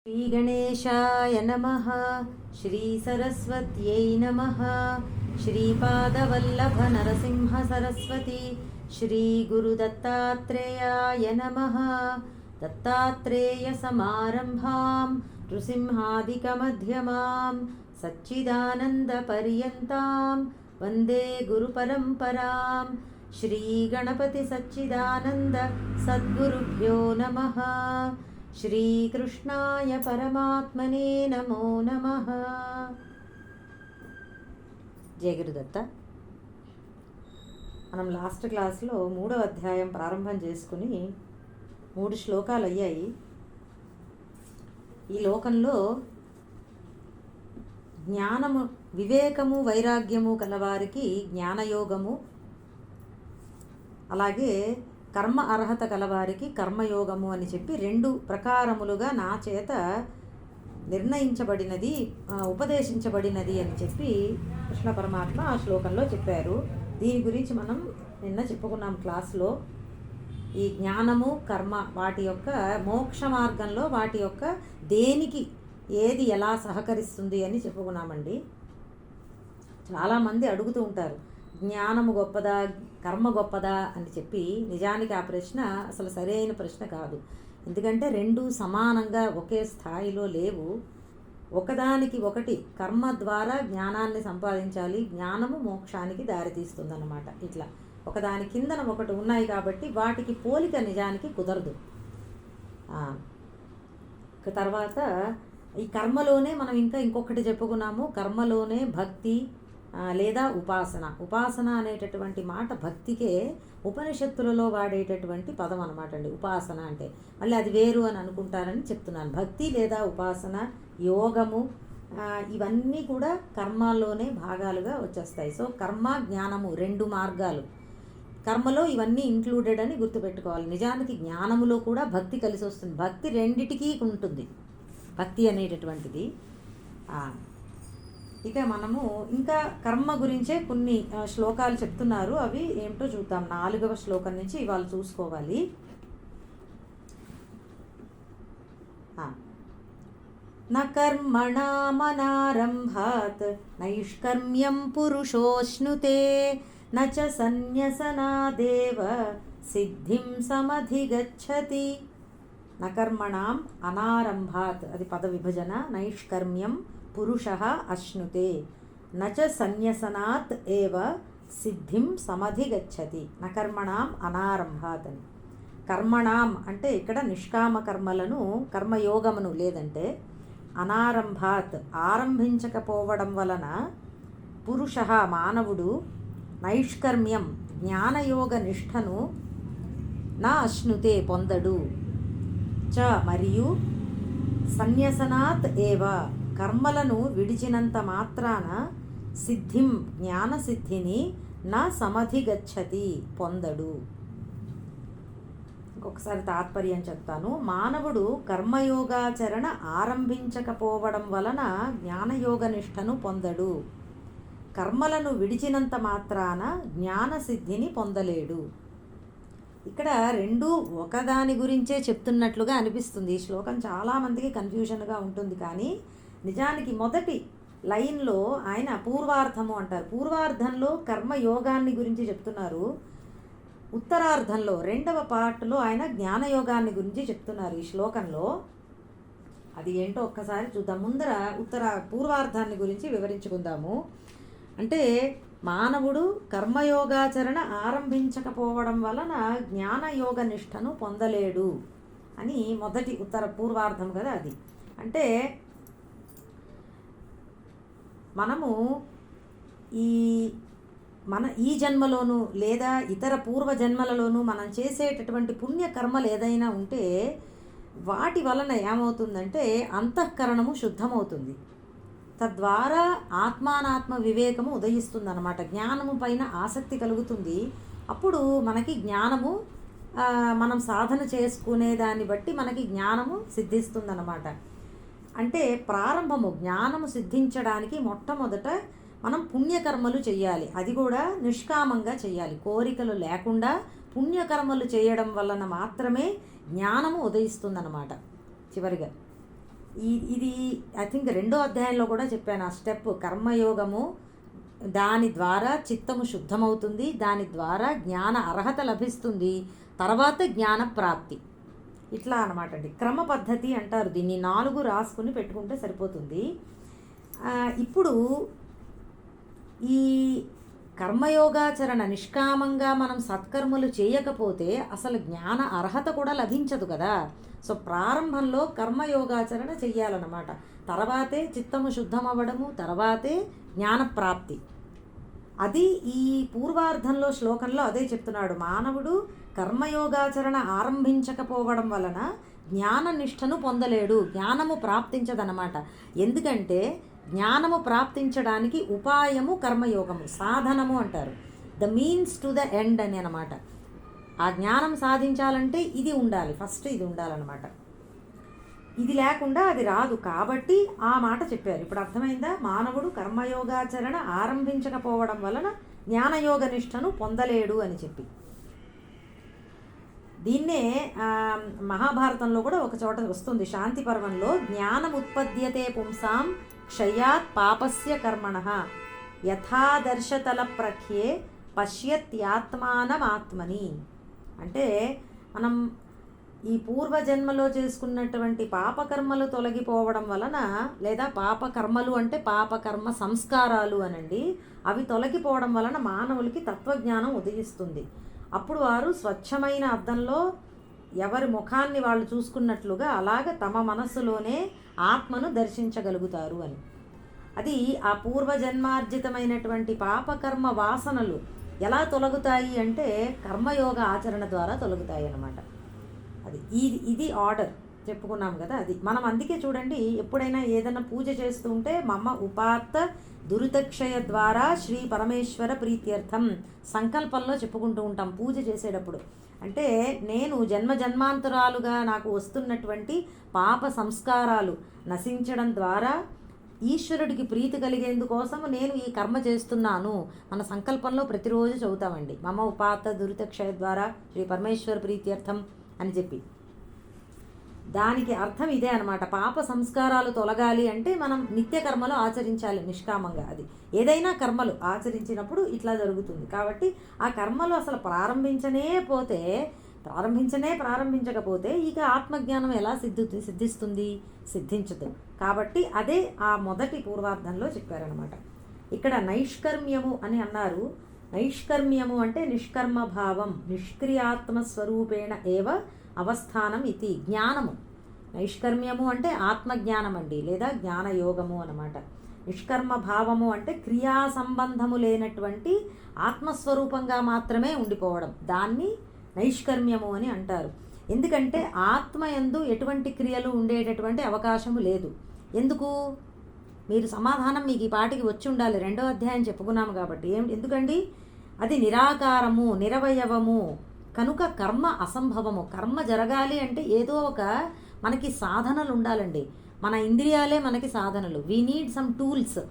श्रीगणेशाय नमः। श्रीसरस्वत्यै नमः। श्रीपादवल्लभनरसिंहसरस्वती श्रीगुरुदत्तात्रेयाय नमः। दत्तात्रेयसमारम्भां नृसिंहादिकमध्यमां सच्चिदानन्दपर्यन्तां वन्दे गुरुपरम्परां। श्रीगणपतिसच्चिदानन्द सद्गुरुभ्यो नमः। శ్రీకృష్ణాయ పరమాత్మనే నమో నమః. జయ గురుదత్త. మనం లాస్ట్ క్లాస్లో 3వ అధ్యాయం ప్రారంభం చేసుకుని 3 శ్లోకాలు అయ్యాయి. ఈ లోకంలో జ్ఞానము, వివేకము, వైరాగ్యము కలవారికి జ్ఞానయోగము, అలాగే కర్మ అర్హత కలవారికి కర్మయోగము అని చెప్పి 2 ప్రకారములుగా నా చేత నిర్ణయించబడినది, ఉపదేశించబడినది అని చెప్పి కృష్ణ పరమాత్మ ఆ శ్లోకంలో చెప్పారు. దీని గురించి మనం నిన్న చెప్పుకున్నాం క్లాస్లో. ఈ జ్ఞానము, కర్మ వాటి యొక్క మోక్ష మార్గంలో వాటి యొక్క దేనికి ఏది ఎలా సహకరిస్తుంది అని చెప్పుకున్నామండి. చాలామంది అడుగుతూ ఉంటారు, జ్ఞానము గొప్పదా, కర్మ గొప్పదా అని చెప్పి. నిజానికి ఆ ప్రశ్న అసలు సరైన ప్రశ్న కాదు. ఎందుకంటే 2 సమానంగా ఒకే స్థాయిలో లేవు. ఒకదానికి ఒకటి కర్మ ద్వారా జ్ఞానాన్ని సంపాదించాలి, జ్ఞానము మోక్షానికి దారితీస్తుందన్నమాట. ఇట్లా ఒకదాని కిందన ఒకటి ఉన్నాయి కాబట్టి వాటికి పోలిక నిజానికి కుదరదు. తర్వాత ఈ కర్మలోనే మనం ఇంకొకటి చెప్పుకున్నాము. కర్మలోనే భక్తి లేదా ఉపాసన. ఉపాసన అనేటటువంటి మాట భక్తికే ఉపనిషత్తులలో వాడేటటువంటి పదం అనమాట అండి. ఉపాసన అంటే మళ్ళీ అది వేరు అని అనుకుంటారని చెప్తున్నాను. భక్తి లేదా ఉపాసన, యోగము ఇవన్నీ కూడా కర్మలోనే భాగాలుగా వచ్చేస్తాయి. సో కర్మ, జ్ఞానము 2 మార్గాలు. కర్మలో ఇవన్నీ ఇంక్లూడెడ్ అని గుర్తుపెట్టుకోవాలి. నిజానికి జ్ఞానములో కూడా భక్తి కలిసి వస్తుంది. భక్తి రెండిటికీ ఉంటుంది, భక్తి అనేటటువంటిది. ఇక మనము ఇంకా కర్మ గురించే కొన్ని శ్లోకాలు చెప్తున్నారు. అవి ఏమిటో చూద్దాం. 4వ శ్లోకం నుంచి ఇవాళ చూసుకోవాలి. న కర్మణామనారంభాత్ నైష్కర్మ్యం పురుషోష్ణుతే న చ సన్యసనాదేవ సిద్ధిం సమధిగచ్చతి. న కర్మణాం అనారంభాత్, అది పద విభజన. నైష్కర్మ్యం పురుషః అశ్నుతే నచ సన్యసనాత్ ఏవ సిద్ధిం సమధిగచ్చతి. నకర్మణాం అనారంభాత్ అని. కర్మణాం అంటే ఇక్కడ నిష్కామ కర్మలను, కర్మయోగమును, లేదంటే అనారంభాత్ ఆరంభించకపోవడం వలన పురుషః మానవుడు నైష్కర్మ్యం జ్ఞానయోగ నిష్ఠను నా అశ్నుతే పొందడు. చ మరియు సన్యసనాత్ ఏవ కర్మలను విడిచినంత మాత్రాన సిద్ధిం జ్ఞానసిద్ధిని నా సమధిగచ్చతి పొందడు. ఇంకొకసారి తాత్పర్యం చెప్తాను. మానవుడు కర్మయోగాచరణ ఆరంభించకపోవడం వలన జ్ఞానయోగ నిష్ఠను పొందడు. కర్మలను విడిచినంత మాత్రాన జ్ఞానసిద్ధిని పొందలేడు. ఇక్కడ 2 ఒకదాని గురించే చెప్తున్నట్లుగా అనిపిస్తుంది. ఈ శ్లోకం చాలామందికి కన్ఫ్యూజన్గా ఉంటుంది. కానీ నిజానికి మొదటి లైన్లో ఆయన పూర్వార్థము అంటారు. పూర్వార్థంలో కర్మయోగాన్ని గురించి చెప్తున్నారు. ఉత్తరార్థంలో 2వ పార్ట్లో ఆయన జ్ఞానయోగాన్ని గురించి చెప్తున్నారు ఈ శ్లోకంలో. అది ఏంటో ఒక్కసారి చూద్దాం. ముందర పూర్వార్థాన్ని గురించి వివరించుకుందాము. అంటే మానవుడు కర్మయోగాచరణ ఆరంభించకపోవడం వలన జ్ఞానయోగ నిష్ఠను పొందలేడు అని మొదటి పూర్వార్థం కదా అది. అంటే మనము ఈ జన్మలోనూ లేదా ఇతర పూర్వ జన్మలలోనూ మనం చేసేటటువంటి పుణ్యకర్మలు ఏదైనా ఉంటే వాటి వలన ఏమవుతుందంటే అంతఃకరణము శుద్ధమవుతుంది. తద్వారా ఆత్మానాత్మ వివేకము ఉదయిస్తుంది అన్నమాట. జ్ఞానము పైన ఆసక్తి కలుగుతుంది. అప్పుడు మనకి జ్ఞానము, మనం సాధన చేసుకునే దాన్ని బట్టి మనకి జ్ఞానము సిద్ధిస్తుందన్నమాట. అంటే ప్రారంభము జ్ఞానము సిద్ధించడానికి మొట్టమొదట మనం పుణ్యకర్మలు చేయాలి. అది కూడా నిష్కామంగా చేయాలి, కోరికలు లేకుండా పుణ్యకర్మలు చేయడం వలన మాత్రమే జ్ఞానము ఉదయిస్తుందన్నమాట. చివరిగా ఇది ఐ థింక్ 2వ అధ్యాయంలో కూడా చెప్పాను ఆ స్టెప్. కర్మయోగము, దాని ద్వారా చిత్తము శుద్ధమవుతుంది, దాని ద్వారా జ్ఞాన అర్హత లభిస్తుంది, తర్వాత జ్ఞాన ప్రాప్తి. ఇట్లా అనమాట అండి. క్రమ పద్ధతి అంటారు దీన్ని. 4 రాసుకుని పెట్టుకుంటే సరిపోతుంది. ఇప్పుడు ఈ కర్మయోగాచరణ నిష్కామంగా మనం సత్కర్మలు చేయకపోతే అసలు జ్ఞాన అర్హత కూడా లభించదు కదా. సో ప్రారంభంలో కర్మయోగాచరణ చెయ్యాలన్నమాట. తర్వాతే చిత్తము శుద్ధమవ్వడము, తర్వాతే జ్ఞానప్రాప్తి. అది ఈ పూర్వార్ధంలో శ్లోకంలో అదే చెప్తున్నాడు. మానవుడు కర్మయోగాచరణ ఆరంభించకపోవడం వలన జ్ఞాననిష్టను పొందలేడు, జ్ఞానము ప్రాప్తించదన్నమాట. ఎందుకంటే జ్ఞానము ప్రాప్తించడానికి ఉపాయము కర్మయోగము, సాధనము అంటారు. The means to the end అని అనమాట. ఆ జ్ఞానం సాధించాలంటే ఇది ఉండాలి, ఫస్ట్ ఇది ఉండాలన్నమాట. ఇది లేకుండా అది రాదు. కాబట్టి ఆ మాట చెప్పారు. ఇప్పుడు అర్థమైందా? మానవుడు కర్మయోగాచరణ ఆరంభించకపోవడం వలన జ్ఞానయోగ నిష్టను పొందలేడు అని చెప్పి. దీన్నే మహాభారతంలో కూడా ఒక చోట వస్తుంది. శాంతి పర్వంలో జ్ఞానం ఉత్పద్యతే పుంసాం క్షయాత్ పాపస్య కర్మణః యథాదర్శతల ప్రఖ్యే పశ్యత్యాత్మానమాత్మని. అంటే మనం ఈ పూర్వజన్మలో చేసుకున్నటువంటి పాపకర్మలు తొలగిపోవడం వలన, లేదా పాపకర్మలు అంటే పాపకర్మ సంస్కారాలు అనండి, అవి తొలగిపోవడం వలన మానవులకి తత్వజ్ఞానం ఉదయిస్తుంది. అప్పుడు వారు స్వచ్ఛమైన అద్దంలో ఎవరి ముఖాన్ని వాళ్ళు చూసుకున్నట్లుగా అలాగ తమ మనస్సులోనే ఆత్మను దర్శించగలుగుతారు అని. అది ఆ పూర్వజన్మార్జితమైనటువంటి పాపకర్మ వాసనలు ఎలా తొలగుతాయి అంటే కర్మయోగ ఆచరణ ద్వారా తొలగుతాయి అన్నమాట. అది ఇది ఆర్డర్ చెప్పుకున్నాం కదా. అది మనం అందుకే చూడండి, ఎప్పుడైనా ఏదైనా పూజ చేస్తూ ఉంటే మమ ఉపాత్త దురితక్షయ ద్వారా శ్రీ పరమేశ్వర ప్రీత్యర్థం సంకల్పంలో చెప్పుకుంటూ ఉంటాం పూజ చేసేటప్పుడు. అంటే నేను జన్మాంతరాలుగా నాకు వస్తున్నటువంటి పాప సంస్కారాలు నశించడం ద్వారా ఈశ్వరుడికి ప్రీతి కలిగేందుకోసం నేను ఈ కర్మ చేస్తున్నాను. మన సంకల్పంలో ప్రతిరోజు చదువుతామండి, మమ ఉపాత్త దురితక్షయ ద్వారా శ్రీ పరమేశ్వర ప్రీత్యర్థం అని చెప్పి. దానికి అర్థం ఇదే అనమాట. పాప సంస్కారాలు తొలగాలి అంటే మనం నిత్య కర్మలు ఆచరించాలి నిష్కామంగా. అది ఏదైనా కర్మలు ఆచరించినప్పుడు ఇట్లా జరుగుతుంది. కాబట్టి ఆ కర్మలు అసలు ప్రారంభించకపోతే ఇక ఆత్మజ్ఞానం ఎలా సిద్ధిస్తుంది? సిద్ధించదు. కాబట్టి అదే ఆ మొదటి పూర్వార్ధంలో చెప్పారనమాట. ఇక్కడ నైష్కర్మ్యము అని అన్నారు. నైష్కర్మ్యము అంటే నిష్కర్మ భావం, నిష్క్రియాత్మస్వరూపేణ ఏవ అవస్థానం ఇది జ్ఞానము. నైష్కర్మ్యము అంటే ఆత్మజ్ఞానం అండి, లేదా జ్ఞానయోగము అన్నమాట. నిష్కర్మ భావము అంటే క్రియా సంబంధము లేనటువంటి ఆత్మస్వరూపంగా మాత్రమే ఉండిపోవడం, దాన్ని నైష్కర్మ్యము అని అంటారు. ఎందుకంటే ఆత్మయందు ఎటువంటి క్రియలు ఉండేటటువంటి అవకాశము లేదు. ఎందుకు? మీరు సమాధానం మీకు ఈ పాటికి వచ్చి ఉండాలి. 2వ అధ్యాయం చెప్పుకున్నాము కాబట్టి. ఎందుకండి? అది నిరాకారము, నిరవయవము కనుక కర్మ అసంభవము. కర్మ జరగాలి అంటే ఏదో ఒక మనకి సాధనలు ఉండాలండి. మన ఇంద్రియాలే మనకి సాధనలు. We need some tools.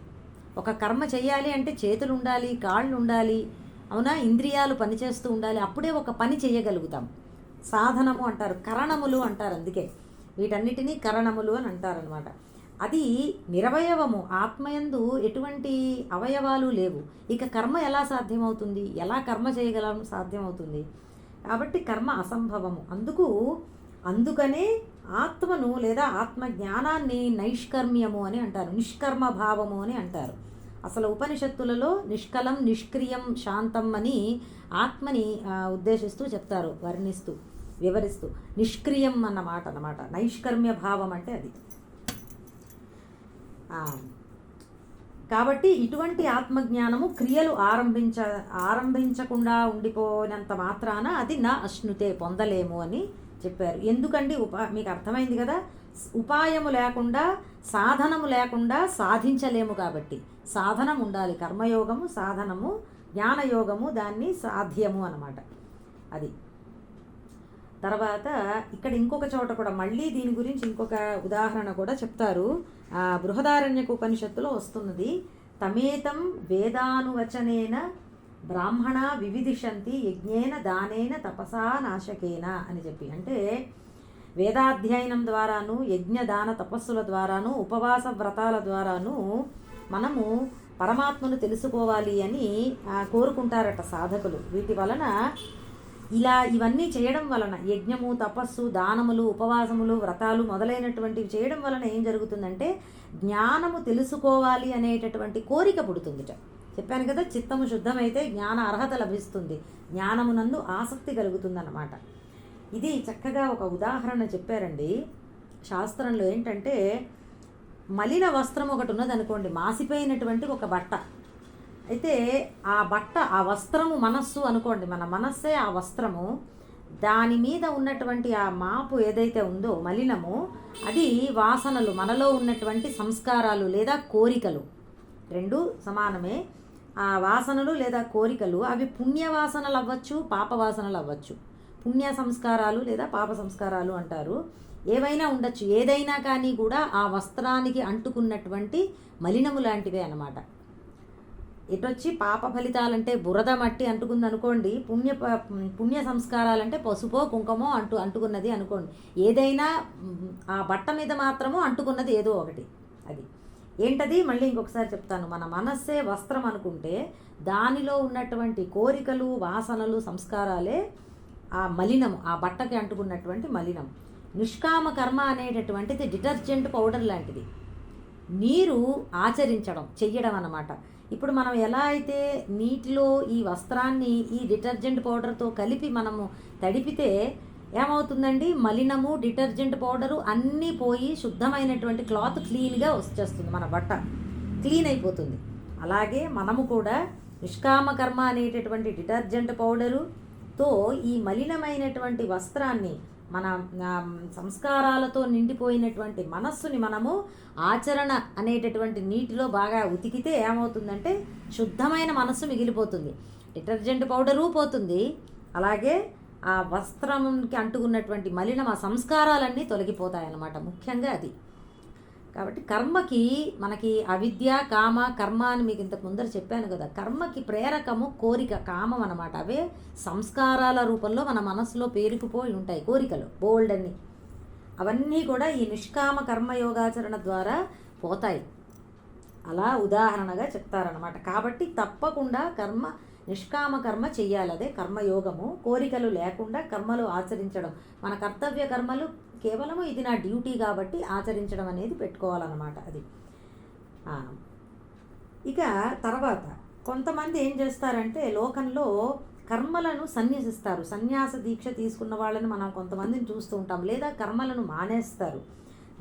ఒక కర్మ చేయాలి అంటే చేతులు ఉండాలి, కాళ్ళు ఉండాలి, అవునా, ఇంద్రియాలు పనిచేస్తూ ఉండాలి. అప్పుడే ఒక పని చేయగలుగుతాం. సాధనము అంటారు, కరణములు అంటారు. అందుకే వీటన్నిటినీ కరణములు అని అంటారనమాట. అది నిరవయవము, ఆత్మయందు ఎటువంటి అవయవాలు లేవు. ఇక కర్మ ఎలా సాధ్యమవుతుంది? ఎలా కర్మ చేయగలం? సాధ్యమవుతుంది. కాబట్టి కర్మ అసంభవము. అందుకనే ఆత్మను లేదా ఆత్మజ్ఞానాన్ని నైష్కర్మ్యము అని అంటారు, నిష్కర్మ భావము అని అంటారు. అసలు ఉపనిషత్తులలో నిష్కలం, నిష్క్రియం, శాంతం అని ఆత్మని ఉద్దేశిస్తూ చెప్తారు, వర్ణిస్తూ, వివరిస్తూ. నిష్క్రియం అన్నమాట. నైష్కర్మ్య భావం అంటే అది. కాబట్టి ఇటువంటి ఆత్మజ్ఞానము క్రియలు ఆరంభించకుండా ఉండిపోయినంత మాత్రాన అది నా అశ్నుతే, పొందలేము అని చెప్పారు. ఎందుకండి? మీకు అర్థమైంది కదా. ఉపాయము లేకుండా, సాధనము లేకుండా సాధించలేము. కాబట్టి సాధనం ఉండాలి. కర్మయోగము సాధనము, జ్ఞానయోగము దాన్ని సాధ్యము అన్నమాట. అది తర్వాత ఇక్కడ ఇంకొక చోట కూడా మళ్ళీ దీని గురించి ఇంకొక ఉదాహరణ కూడా చెప్తారు. బృహదారణ్యక ఉపనిషత్తులో వస్తున్నది. తమేతం వేదానువచనేన బ్రాహ్మణ వివిధిషంతి యజ్ఞేన దానేన తపసా నాశకేన అని చెప్పి. అంటే వేదాధ్యయనం ద్వారాను, యజ్ఞదాన తపస్సుల ద్వారాను, ఉపవాస వ్రతాల ద్వారాను మనము పరమాత్మను తెలుసుకోవాలి అని కోరుకుంటారట సాధకులు. వీటి వలన ఇవన్నీ చేయడం వలన, యజ్ఞము, తపస్సు, దానములు, ఉపవాసములు, వ్రతాలు మొదలైనటువంటివి చేయడం వలన ఏం జరుగుతుందంటే జ్ఞానము తెలుసుకోవాలి అనేటటువంటి కోరిక పుడుతుందిట. చెప్పాను కదా, చిత్తము శుద్ధమైతే జ్ఞాన అర్హత లభిస్తుంది, జ్ఞానమునందు ఆసక్తి కలుగుతుందన్నమాట. ఇది చక్కగా ఒక ఉదాహరణ చెప్పారండి శాస్త్రంలో. ఏంటంటే మలిన వస్త్రం ఒకటి ఉన్నదనుకోండి, మాసిపోయినటువంటి ఒక బట్ట. అయితే ఆ బట్ట, ఆ వస్త్రము మనస్సు అనుకోండి, మన మనస్సే ఆ వస్త్రము. దాని మీద ఉన్నటువంటి ఆ మాపు ఏదైతే ఉందో మలినము, అది వాసనలు, మనలో ఉన్నటువంటి సంస్కారాలు లేదా కోరికలు, రెండు సమానమే. ఆ వాసనలు లేదా కోరికలు అవి పుణ్యవాసనలు అవ్వచ్చు, పాపవాసనలు అవ్వచ్చు. పుణ్య సంస్కారాలు లేదా పాప సంస్కారాలు అంటారు. ఏవైనా ఉండొచ్చు, ఏదైనా కానీ కూడా ఆ వస్త్రానికి అంటుకున్నటువంటి మలినము లాంటివే అన్నమాట. ఇటొచ్చి పాప ఫలితాలంటే బురద మట్టి అంటుకుంది అనుకోండి, పుణ్య సంస్కారాలంటే పసుపో కుంకుమో అంటుకున్నది అనుకోండి. ఏదైనా ఆ బట్ట మీద మాత్రము అంటుకున్నది ఏదో ఒకటి. అది ఏంటది మళ్ళీ ఇంకొకసారి చెప్తాను. మన మనస్సే వస్త్రం అనుకుంటే దానిలో ఉన్నటువంటి కోరికలు, వాసనలు, సంస్కారాలే ఆ మలినము, ఆ బట్టకి అంటుకున్నటువంటి మలినం. నిష్కామ కర్మ అనేటటువంటిది డిటర్జెంట్ పౌడర్ లాంటిది, నీరు ఆచరించడం, చెయ్యడం అన్నమాట. ఇప్పుడు మనం ఎలా అయితే నీటిలో ఈ వస్త్రాన్ని ఈ డిటర్జెంట్ పౌడర్తో కలిపి మనము తడిపితే ఏమవుతుందండి, మలినము, డిటర్జెంట్ పౌడరు అన్నీ పోయి శుద్ధమైనటువంటి క్లాత్ క్లీన్గా వచ్చేస్తుంది, మన బట్ట క్లీన్ అయిపోతుంది. అలాగే మనము కూడా నిష్కామ కర్మ అనేటటువంటి డిటర్జెంట్ పౌడరుతో ఈ మలినమైనటువంటి వస్త్రాన్ని, మన సంస్కారాలతో నిండిపోయినటువంటి మనస్సుని మనము ఆచరణ అనేటటువంటి నీటిలో బాగా ఉతికితే ఏమవుతుందంటే శుద్ధమైన మనస్సు మిగిలిపోతుంది. డిటర్జెంట్ పౌడరు పోతుంది, అలాగే ఆ వస్త్రంకి అంటుకున్నటువంటి మలినం, ఆ సంస్కారాలన్నీ తొలగిపోతాయి అన్నమాట. ముఖ్యంగా అది. కాబట్టి కర్మకి మనకి అవిద్య, కామ, కర్మ అని మీకు ఇంతకు ముందర చెప్పాను కదా. కర్మకి ప్రేరకము కోరిక, కామం అన్నమాట. అవే సంస్కారాల రూపంలో మన మనసులో పేరుకుపోయి ఉంటాయి కోరికలు బోల్డ్ అన్ని. అవన్నీ కూడా ఈ నిష్కామ కర్మయోగాచరణ ద్వారా పోతాయి. అలా ఉదాహరణగా చెప్తారనమాట. కాబట్టి తప్పకుండా నిష్కామ కర్మ చెయ్యాలి, అదే కర్మయోగము. కోరికలు లేకుండా కర్మలు ఆచరించడం, మన కర్తవ్య కర్మలు కేవలము ఇది నా డ్యూటీ కాబట్టి ఆచరించడం అనేది పెట్టుకోవాలన్నమాట. అది ఇక తర్వాత కొంతమంది ఏం చేస్తారంటే లోకంలో కర్మలను సన్యసిస్తారు. సన్యాస దీక్ష తీసుకున్న వాళ్ళని మనం కొంతమందిని చూస్తూ ఉంటాం, లేదా కర్మలను మానేస్తారు.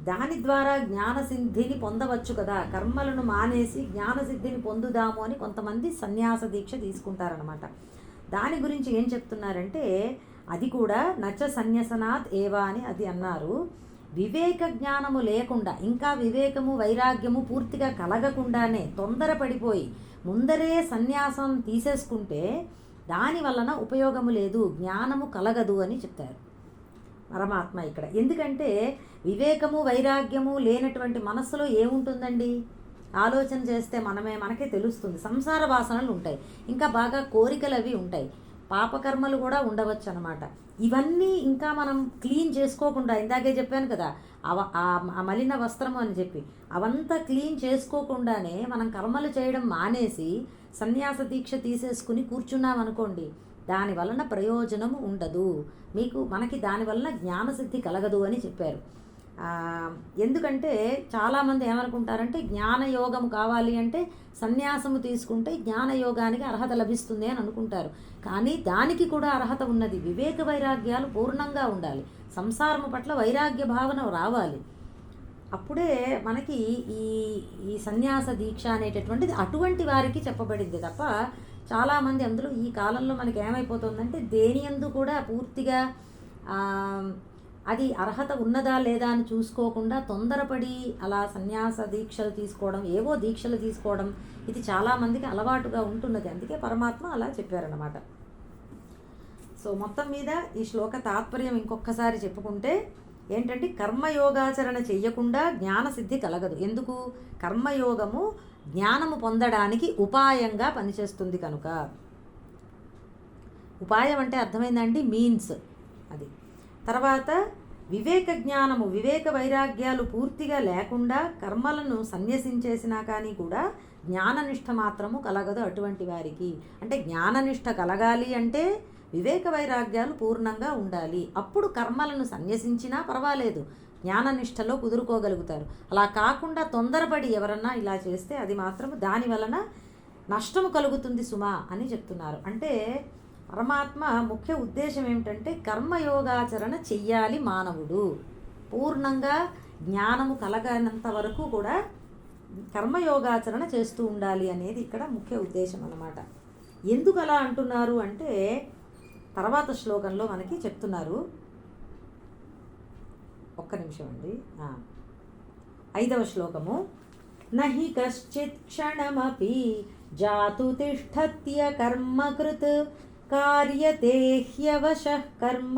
దాని ద్వారా జ్ఞానసిద్ధిని పొందవచ్చు కదా, కర్మలను మానేసి జ్ఞానసిద్ధిని పొందుదాము అని కొంతమంది సన్యాస దీక్ష తీసుకుంటారనమాట. దాని గురించి ఏం చెప్తున్నారంటే అది కూడా నచ సన్యసనాత్ ఏవా అని అది అన్నారు. వివేక జ్ఞానము లేకుండా, ఇంకా వివేకము వైరాగ్యము పూర్తిగా కలగకుండానే తొందరపడిపోయి ముందరే సన్యాసం తీసేసుకుంటే దాని వలన ఉపయోగము లేదు, జ్ఞానము కలగదు అని చెప్తారు పరమాత్మ ఇక్కడ. ఎందుకంటే వివేకము వైరాగ్యము లేనటువంటి మనస్సులో ఏముంటుందండి, ఆలోచన చేస్తే మనకే తెలుస్తుంది. సంసార వాసనలు ఉంటాయి, ఇంకా బాగా కోరికలు అవి ఉంటాయి, పాపకర్మలు కూడా ఉండవచ్చు అనమాట. ఇవన్నీ ఇంకా మనం క్లీన్ చేసుకోకుండా, ఇందాకే చెప్పాను కదా ఆ మలిన వస్త్రము అని చెప్పి, అవంతా క్లీన్ చేసుకోకుండానే మనం కర్మలు చేయడం మానేసి సన్యాస దీక్ష తీసేసుకుని కూర్చున్నాం అనుకోండి, దాని వలన ప్రయోజనము ఉండదు, మనకి దాని వలన జ్ఞానసిద్ధి కలగదు అని చెప్పారు. ఎందుకంటే చాలామంది ఏమనుకుంటారంటే జ్ఞానయోగము కావాలి అంటే సన్యాసము తీసుకుంటే జ్ఞానయోగానికి అర్హత లభిస్తుంది అని అనుకుంటారు. కానీ దానికి కూడా అర్హత ఉన్నది. వివేక వైరాగ్యాలు పూర్ణంగా ఉండాలి, సంసారము పట్ల వైరాగ్య భావన రావాలి. అప్పుడే మనకి ఈ సన్యాస దీక్ష అనేటటువంటిది అటువంటి వారికి చెప్పబడింది తప్ప చాలామంది అందులో ఈ కాలంలో మనకి ఏమైపోతుందంటే దేని యందు కూడా పూర్తిగా అది అర్హత ఉన్నదా లేదా అని చూసుకోకుండా తొందరపడి అలా సన్యాస దీక్షలు తీసుకోవడం, ఏవో దీక్షలు తీసుకోవడం, ఇది చాలామందికి అలవాటుగా ఉంటున్నది. అందుకే పరమాత్మ అలా చెప్పారన్నమాట. సో మొత్తం మీద ఈ శ్లోక తాత్పర్యం ఇంకొకసారి చెప్పుకుంటే ఏంటంటే కర్మయోగాచరణ చెయ్యకుండా జ్ఞానసిద్ధి కలగదు. ఎందుకు? కర్మయోగము జ్ఞానము పొందడానికి ఉపాయంగా పనిచేస్తుంది కనుక. ఉపాయం అంటే అర్థమైందండి, మీన్స్ అది. తర్వాత వివేక జ్ఞానము, వివేక వైరాగ్యాలు పూర్తిగా లేకుండా కర్మలను సన్యసించేసినా కానీ కూడా జ్ఞాననిష్ట మాత్రము కలగదు అటువంటి వారికి. అంటే జ్ఞాననిష్ట కలగాలి అంటే వివేక వైరాగ్యాలు పూర్ణంగా ఉండాలి. అప్పుడు కర్మలను సన్యసించినా పర్వాలేదు, జ్ఞాననిష్టలో కుదురుకోగలుగుతారు. అలా కాకుండా తొందరపడి ఎవరన్నా ఇలా చేస్తే అది మాత్రం దాని వలన నష్టము కలుగుతుంది సుమా అని చెప్తున్నారు. అంటే పరమాత్మ ముఖ్య ఉద్దేశం ఏమిటంటే కర్మయోగాచరణ చెయ్యాలి మానవుడు. పూర్ణంగా జ్ఞానము కలగనంత వరకు కూడా కర్మయోగాచరణ చేస్తూ ఉండాలి అనేది ఇక్కడ ముఖ్య ఉద్దేశం అన్నమాట. ఎందుకు అలా అంటున్నారు అంటే తర్వాత శ్లోకంలో మనకి చెప్తున్నారు. ఒక్క నిమిషం అండి. 5వ శ్లోకము. నహి కశ్చిత్ క్షణమపి జాతు తిష్టత్య కర్మకృత్ కార్యతే హ్యవశః కర్మ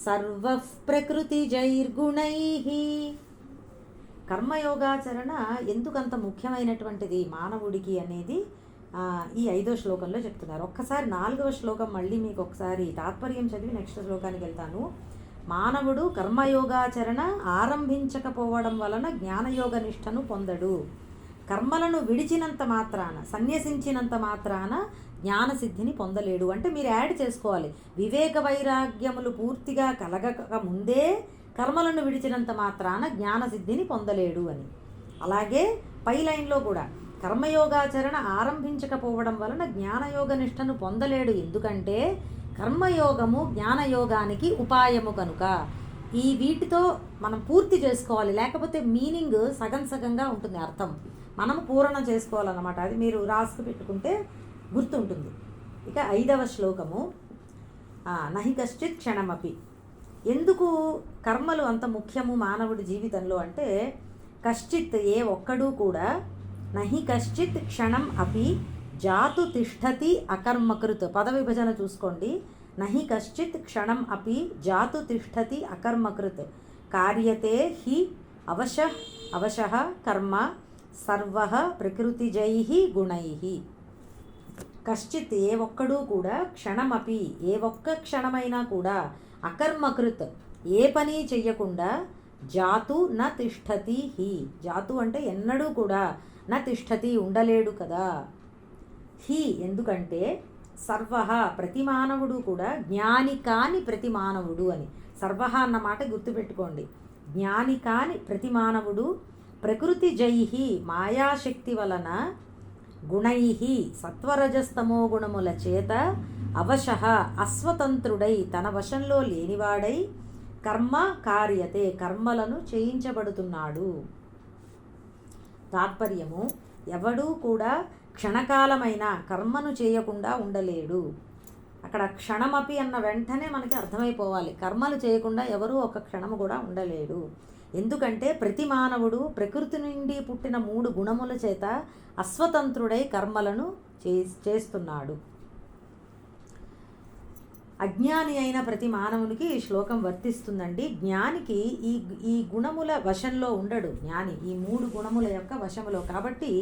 సర్వః ప్రకృతిజైర్గుణైః. కర్మయోగాచరణ ఎందుకంత ముఖ్యమైనటువంటిది మానవుడికి అనేది ఈ 5వ శ్లోకంలో చెప్తున్నారు. ఒక్కసారి 4వ శ్లోకం మళ్ళీ మీకు ఒకసారి తాత్పర్యం చదివి నెక్స్ట్ శ్లోకానికి వెళ్తాను. మానవుడు కర్మయోగాచరణ ఆరంభించకపోవడం వలన జ్ఞానయోగ నిష్టను పొందడు. కర్మలను విడిచినంత మాత్రాన, సన్యసించినంత మాత్రాన జ్ఞానసిద్ధిని పొందలేడు. అంటే మీరు యాడ్ చేసుకోవాలి, వివేక వైరాగ్యములు పూర్తిగా కలగక ముందే కర్మలను విడిచినంత మాత్రాన జ్ఞానసిద్ధిని పొందలేడు అని. అలాగే పై లైన్లో కూడా కర్మయోగాచరణ ఆరంభించకపోవడం వలన జ్ఞానయోగ నిష్టను పొందలేడు. ఎందుకంటే కర్మయోగము జ్ఞానయోగానికి ఉపాయము కనుక. ఈ వీటితో మనం పూర్తి చేసుకోవాలి, లేకపోతే మీనింగ్ సగం సగంగా ఉంటుంది, అర్థం మనం పూరణ చేసుకోవాలన్నమాట. అది మీరు రాసుకు పెట్టుకుంటే గుర్తుంటుంది. ఇక 5వ శ్లోకము. నహి కశ్చిత్ క్షణమపి. ఎందుకు కర్మలు అంత ముఖ్యము మానవుడి జీవితంలో అంటే కశ్చిత్ ఏ ఒక్కడూ కూడా నహి కశ్చిత్ క్షణం అపి జాతు తిష్టతి అకర్మకృత్. పద విభజన చూసుకోండి. నహి కశ్చిత్ క్షణం అపి జాతు తిష్టతి అకర్మకృత్ కార్యతే హి అవశః కర్మ సర్వః ప్రకృతిజైః గుణైః. కశ్చిత్ ఏ ఒక్కడూ కూడా క్షణమపి ఏ ఒక్క క్షణమైనా కూడా అకర్మకృత్ ఏ పని చెయ్యకుండా జాతు న తిష్టతి హి. జాతు అంటే ఎన్నడూ కూడా, న తిష్టతి ఉండలేడు కదా. హి ఎందుకంటే సర్వః ప్రతి మానవుడు కూడా జ్ఞాని కాని ప్రతి మానవుడు అని. సర్వః అన్న మాట గుర్తుపెట్టుకోండి. జ్ఞాని కాని ప్రతి మానవుడు ప్రకృతి జైహి మాయాశక్తి వలన గుణైః సత్వరజస్తమో గుణముల చేత అవశః అస్వతంత్రుడై తన వశంలో లేనివాడై కర్మ కార్యతే కర్మలను చేయించబడుతున్నాడు. తాత్పర్యము, ఎవడూ కూడా క్షణకాలమైన కర్మను చేయకుండా ఉండలేడు. అక్కడ క్షణమపి అన్న వెంటనే మనకి అర్థమైపోవాలి, కర్మలు చేయకుండా ఎవరూ ఒక క్షణము కూడా ఉండలేడు. ఎందుకంటే ప్రతి మానవుడు ప్రకృతి నుండి పుట్టిన 3 గుణముల చేత అస్వతంత్రుడై కర్మలను చేస్తున్నాడు. అజ్ఞాని అయిన ప్రతి మానవునికి ఈ శ్లోకం వర్తిస్తుందండి. జ్ఞానికి ఈ గుణముల వశంలో ఉండడు. జ్ఞాని ఈ 3 గుణముల యొక్క వశములో. కాబట్టి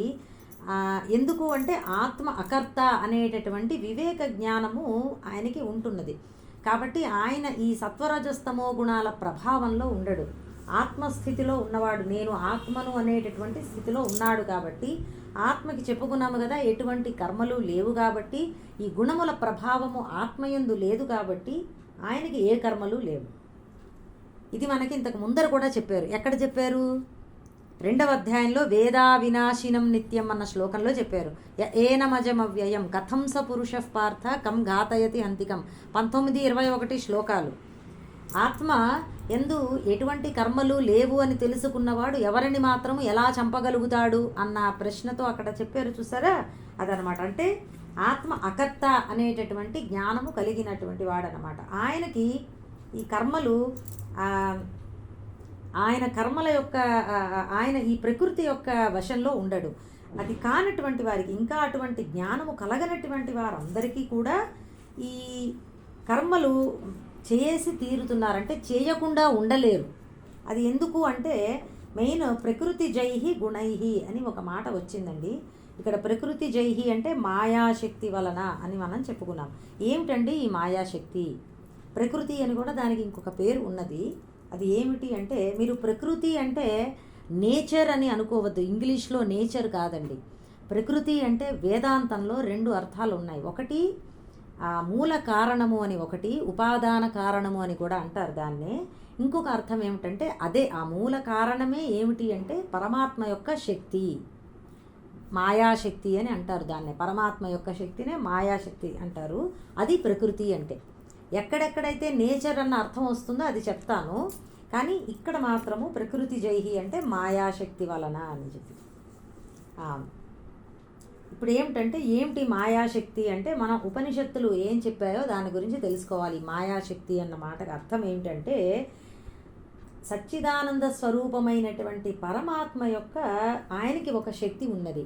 ఎందుకు అంటే ఆత్మ అకర్త అనేటటువంటి వివేక జ్ఞానము ఆయనకి ఉంటున్నది. కాబట్టి ఆయన ఈ సత్వరజస్తమో గుణాల ప్రభావంలో ఉండడు. ఆత్మస్థితిలో ఉన్నవాడు, నేను ఆత్మను అనేటటువంటి స్థితిలో ఉన్నాడు. కాబట్టి ఆత్మకి చెప్పుకున్నాము కదా, ఎటువంటి కర్మలు లేవు కాబట్టి, ఈ గుణముల ప్రభావము ఆత్మయందు లేదు కాబట్టి ఆయనకి ఏ కర్మలు లేవు. ఇది మనకి ఇంతకు ముందర కూడా చెప్పారు. ఎక్కడ చెప్పారు? 2వ అధ్యాయంలో వేదా వినాశినం నిత్యం అన్న శ్లోకంలో చెప్పారు. ఏనమజమవ్యయం కథం స పురుషః పార్థ కం ఘాతయతి హంతికం. 19, 21 శ్లోకాలు. ఆత్మ ఎందు ఎటువంటి కర్మలు లేవు అని తెలుసుకున్నవాడు ఎవరిని మాత్రము ఎలా చంపగలుగుతాడు అన్న ప్రశ్నతో అక్కడ చెప్పారు, చూసారా? అదనమాట. అంటే ఆత్మ అకర్త అనేటటువంటి జ్ఞానము కలిగినటువంటి వాడనమాట. ఆయనకి ఈ కర్మలు ఆయన కర్మల యొక్క ఆయన ఈ ప్రకృతి యొక్క వశంలో ఉండడు. అది కానటువంటి వారికి, ఇంకా అటువంటి జ్ఞానము కలగనటువంటి వారందరికీ కూడా ఈ కర్మలు చేసి తీరుతున్నారంటే చేయకుండా ఉండలేరు. అది ఎందుకు అంటే మెయిన్ ప్రకృతి జైహి గుణైహి అని ఒక మాట వచ్చిందండి. ఇక్కడ ప్రకృతి జైహి అంటే మాయాశక్తి వలన అని మనం చెప్పుకున్నాం. ఏమిటండి ఈ మాయాశక్తి? ప్రకృతి అని కూడా దానికి ఇంకొక పేరు ఉన్నది. అది ఏమిటి అంటే, మీరు ప్రకృతి అంటే నేచర్ అని అనుకోవద్దు. ఇంగ్లీష్లో నేచర్ కాదండి. ప్రకృతి అంటే వేదాంతంలో రెండు అర్థాలు ఉన్నాయి. ఒకటి మూల కారణము అని, ఒకటి ఉపాదాన కారణము అని కూడా అంటారు దాన్నే. ఇంకొక అర్థం ఏమిటంటే అదే ఆ మూల కారణమే ఏమిటి అంటే పరమాత్మ యొక్క శక్తి, మాయాశక్తి అని అంటారు దాన్నే. పరమాత్మ యొక్క శక్తినే మాయాశక్తి అంటారు. అది ప్రకృతి అంటే. ఎక్కడెక్కడైతే నేచర్ అన్న అర్థం వస్తుందో అది చెప్తాను, కానీ ఇక్కడ మాత్రము ప్రకృతి జైహి అంటే మాయాశక్తి వలన అని చెప్పి. ఇప్పుడు ఏమిటి మాయాశక్తి అంటే, మన ఉపనిషత్తులు ఏం చెప్పాయో దాని గురించి తెలుసుకోవాలి. మాయాశక్తి అన్న మాటకు అర్థం ఏమిటంటే, సచ్చిదానంద స్వరూపమైనటువంటి పరమాత్మ యొక్క ఆయనకి ఒక శక్తి ఉన్నది.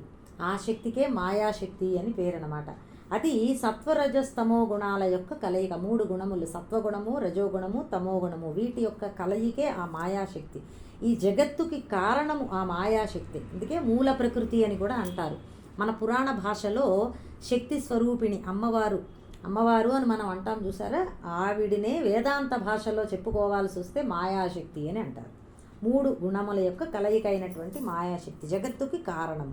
ఆ శక్తికే మాయాశక్తి అని పేరు అన్నమాట. అది సత్వరజస్తమో గుణాల యొక్క కలయిక. 3 గుణములు, సత్వగుణము, రజోగుణము, తమోగుణము, వీటి యొక్క కలయికే ఆ మాయాశక్తి. ఈ జగత్తుకి కారణము ఆ మాయాశక్తి. అందుకే మూల ప్రకృతి అని కూడా అంటారు. మన పురాణ భాషలో శక్తి స్వరూపిణి అమ్మవారు అని మనం అంటాం చూసారా, ఆవిడినే వేదాంత భాషలో చెప్పుకోవాల్సి వస్తే మాయాశక్తి అని అంటారు. 3 గుణముల యొక్క కలయిక అయినటువంటి మాయాశక్తి జగత్తుకి కారణం.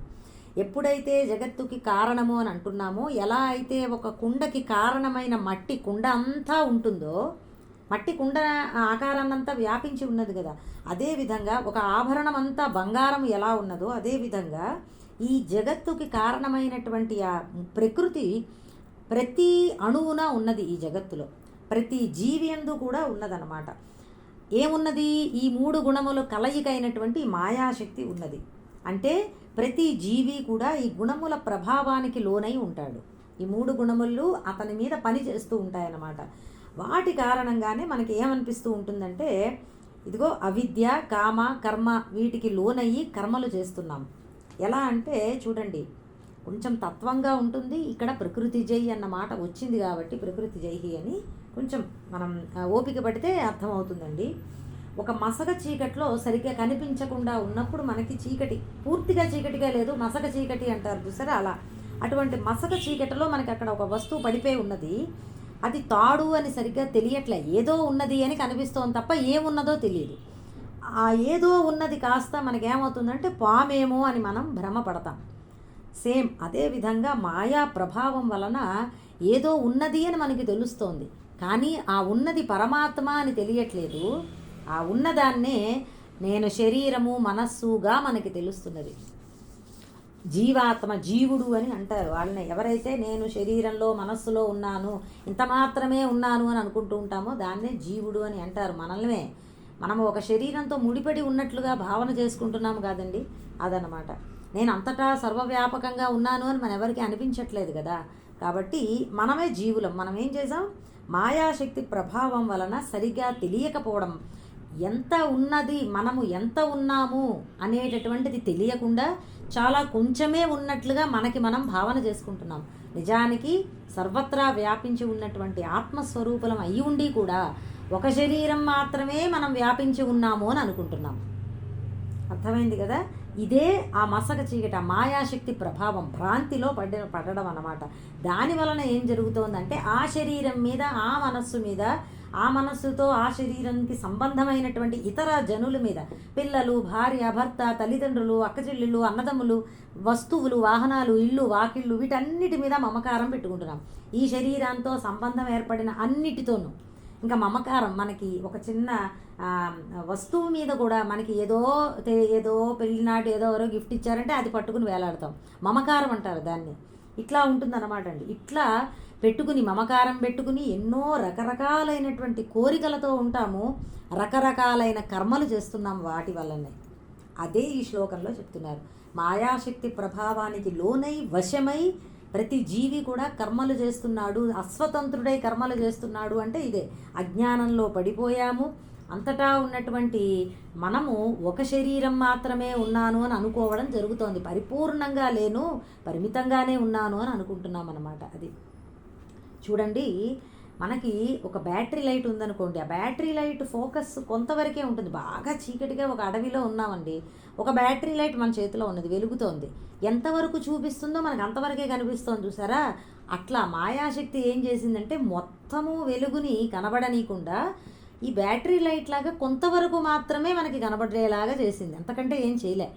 ఎప్పుడైతే జగత్తుకి కారణము అని అంటున్నామో, ఎలా అయితే ఒక కుండకి కారణమైన మట్టి కుండ అంతా ఉంటుందో, మట్టి కుండ ఆకారాన్నంతా వ్యాపించి ఉన్నది కదా, అదేవిధంగా ఒక ఆభరణం అంతా బంగారం ఎలా ఉన్నదో అదేవిధంగా ఈ జగత్తుకి కారణమైనటువంటి ఆ ప్రకృతి ప్రతి అణువున ఉన్నది. ఈ జగత్తులో ప్రతి జీవి యందు కూడా ఉన్నదన్నమాట. ఏమున్నది? ఈ 3 గుణములు కలయికైనటువంటి మాయాశక్తి ఉన్నది. అంటే ప్రతి జీవి కూడా ఈ గుణముల ప్రభావానికి లోనై ఉంటాడు. ఈ 3 గుణములు అతని మీద పని చేస్తూ ఉంటాయన్నమాట. వాటి కారణంగానే మనకి ఏమనిపిస్తూ ఉంటుందంటే, ఇదిగో అవిద్య, కామ, కర్మ వీటికి లోనయ్యి కర్మలు చేస్తున్నాం. ఎలా అంటే చూడండి, కొంచెం తత్వంగా ఉంటుంది. ఇక్కడ ప్రకృతి జై అన్న మాట వచ్చింది కాబట్టి ప్రకృతి జైహి అని కొంచెం మనం ఓపిక పడితే అర్థమవుతుందండి. ఒక మసక చీకట్లో సరిగ్గా కనిపించకుండా ఉన్నప్పుడు మనకి చీకటి, పూర్తిగా చీకటిగా లేదు, మసక చీకటి అంటారు చూసారా, అలా. అటువంటి మసక చీకటిలో మనకి అక్కడ ఒక వస్తువు పడిపోయి ఉన్నది. అది తాడు అని సరిగ్గా తెలియట్లే, ఏదో ఉన్నది అని కనిపిస్తోంది తప్ప ఏమున్నదో తెలియదు. ఆ ఏదో ఉన్నది కాస్త మనకేమవుతుందంటే పామేమో అని మనం భ్రమపడతాం. సేమ్ అదేవిధంగా మాయా ప్రభావం వలన ఏదో ఉన్నది అని మనకి తెలుస్తోంది, కానీ ఆ ఉన్నది పరమాత్మ అని తెలియట్లేదు. ఆ ఉన్నదాన్నే నేను శరీరము, మనస్సుగా మనకి తెలుస్తున్నది. జీవాత్మ, జీవుడు అని అంటారు వాళ్ళని. ఎవరైతే నేను శరీరంలో, మనస్సులో ఉన్నాను, ఇంత మాత్రమే ఉన్నాను అని అనుకుంటూ ఉంటామో దాన్నే జీవుడు అని అంటారు. మనము ఒక శరీరంతో ముడిపడి ఉన్నట్లుగా భావన చేసుకుంటున్నాము కాదండి, అదనమాట. నేను అంతటా సర్వవ్యాపకంగా ఉన్నాను అని మన ఎవరికి అనిపించట్లేదు కదా. కాబట్టి మనమే జీవులం. మనం ఏం చేసాం? మాయాశక్తి ప్రభావం వలన సరిగ్గా తెలియకపోవడం, ఎంత ఉన్నది, మనము ఎంత ఉన్నాము అనేటటువంటిది తెలియకుండా చాలా కొంచెమే ఉన్నట్లుగా మనం భావన చేసుకుంటున్నాం. నిజానికి సర్వత్రా వ్యాపించి ఉన్నటువంటి ఆత్మస్వరూపులం అయి ఉండి కూడా ఒక శరీరం మాత్రమే మనం వ్యాపించి ఉన్నాము అని అనుకుంటున్నాం. అర్థమైంది కదా. ఇదే ఆ మసక చీకటి, ఆ మాయాశక్తి ప్రభావం, భ్రాంతిలో పడడం అన్నమాట. దాని వలన ఏం జరుగుతోందంటే ఆ శరీరం మీద, ఆ మనస్సు మీద, ఆ మనస్సుతో ఆ శరీరానికి సంబంధమైనటువంటి ఇతర జనుల మీద, పిల్లలు, భార్య, భర్త, తల్లిదండ్రులు, అక్కచెల్లెళ్ళు, అన్నదమ్ములు, వస్తువులు, వాహనాలు, ఇళ్ళు, వాకిళ్ళు, వీటన్నిటి మీద మమకారం పెట్టుకుంటున్నాం. ఈ శరీరంతో సంబంధం ఏర్పడిన అన్నిటితోనూ ఇంకా మమకారం. మనకి ఒక చిన్న వస్తువు మీద కూడా మనకి ఏదో పెళ్ళినాటి ఏదో ఎవరో గిఫ్ట్ ఇచ్చారంటే అది పట్టుకుని వేలాడతాం. మమకారం అంటారు దాన్ని. ఇట్లా ఉంటుందన్నమాట అండి. ఇట్లా పెట్టుకుని, మమకారం పెట్టుకుని ఎన్నో రకరకాలైనటువంటి కోరికలతో ఉంటాము, రకరకాలైన కర్మలు చేస్తున్నాం వాటి వల్లనే. అదే ఈ శ్లోకంలో చెప్తున్నారు. మాయాశక్తి ప్రభావానికి లోనై, వశమై ప్రతి జీవి కూడా కర్మలు చేస్తున్నాడు, అస్వతంత్రుడై కర్మలు చేస్తున్నాడు. అంటే ఇదే అజ్ఞానంలో పడిపోయాము. అంతటా ఉన్నటువంటి మనము ఒక శరీరం మాత్రమే ఉన్నాను అని అనుకోవడం జరుగుతోంది. పరిపూర్ణంగా లేను, పరిమితంగానే ఉన్నాను అని అనుకుంటున్నాం అన్నమాట. అది చూడండి, మనకి ఒక బ్యాటరీ లైట్ ఉందనుకోండి, ఆ బ్యాటరీ లైట్ ఫోకస్ కొంతవరకే ఉంటుంది. బాగా చీకటిగా ఒక అడవిలో ఉన్నామండి, ఒక బ్యాటరీ లైట్ మన చేతిలో ఉన్నది, వెలుగుతోంది. ఎంతవరకు చూపిస్తుందో మనకు అంతవరకే కనిపిస్తోంది చూసారా. అట్లా మాయాశక్తి ఏం చేసిందంటే మొత్తము వెలుగుని కనబడనీయకుండా ఈ బ్యాటరీ లైట్ లాగా కొంతవరకు మాత్రమే మనకి కనబడేలాగా చేసింది, అంతకంటే ఏం చేయలే,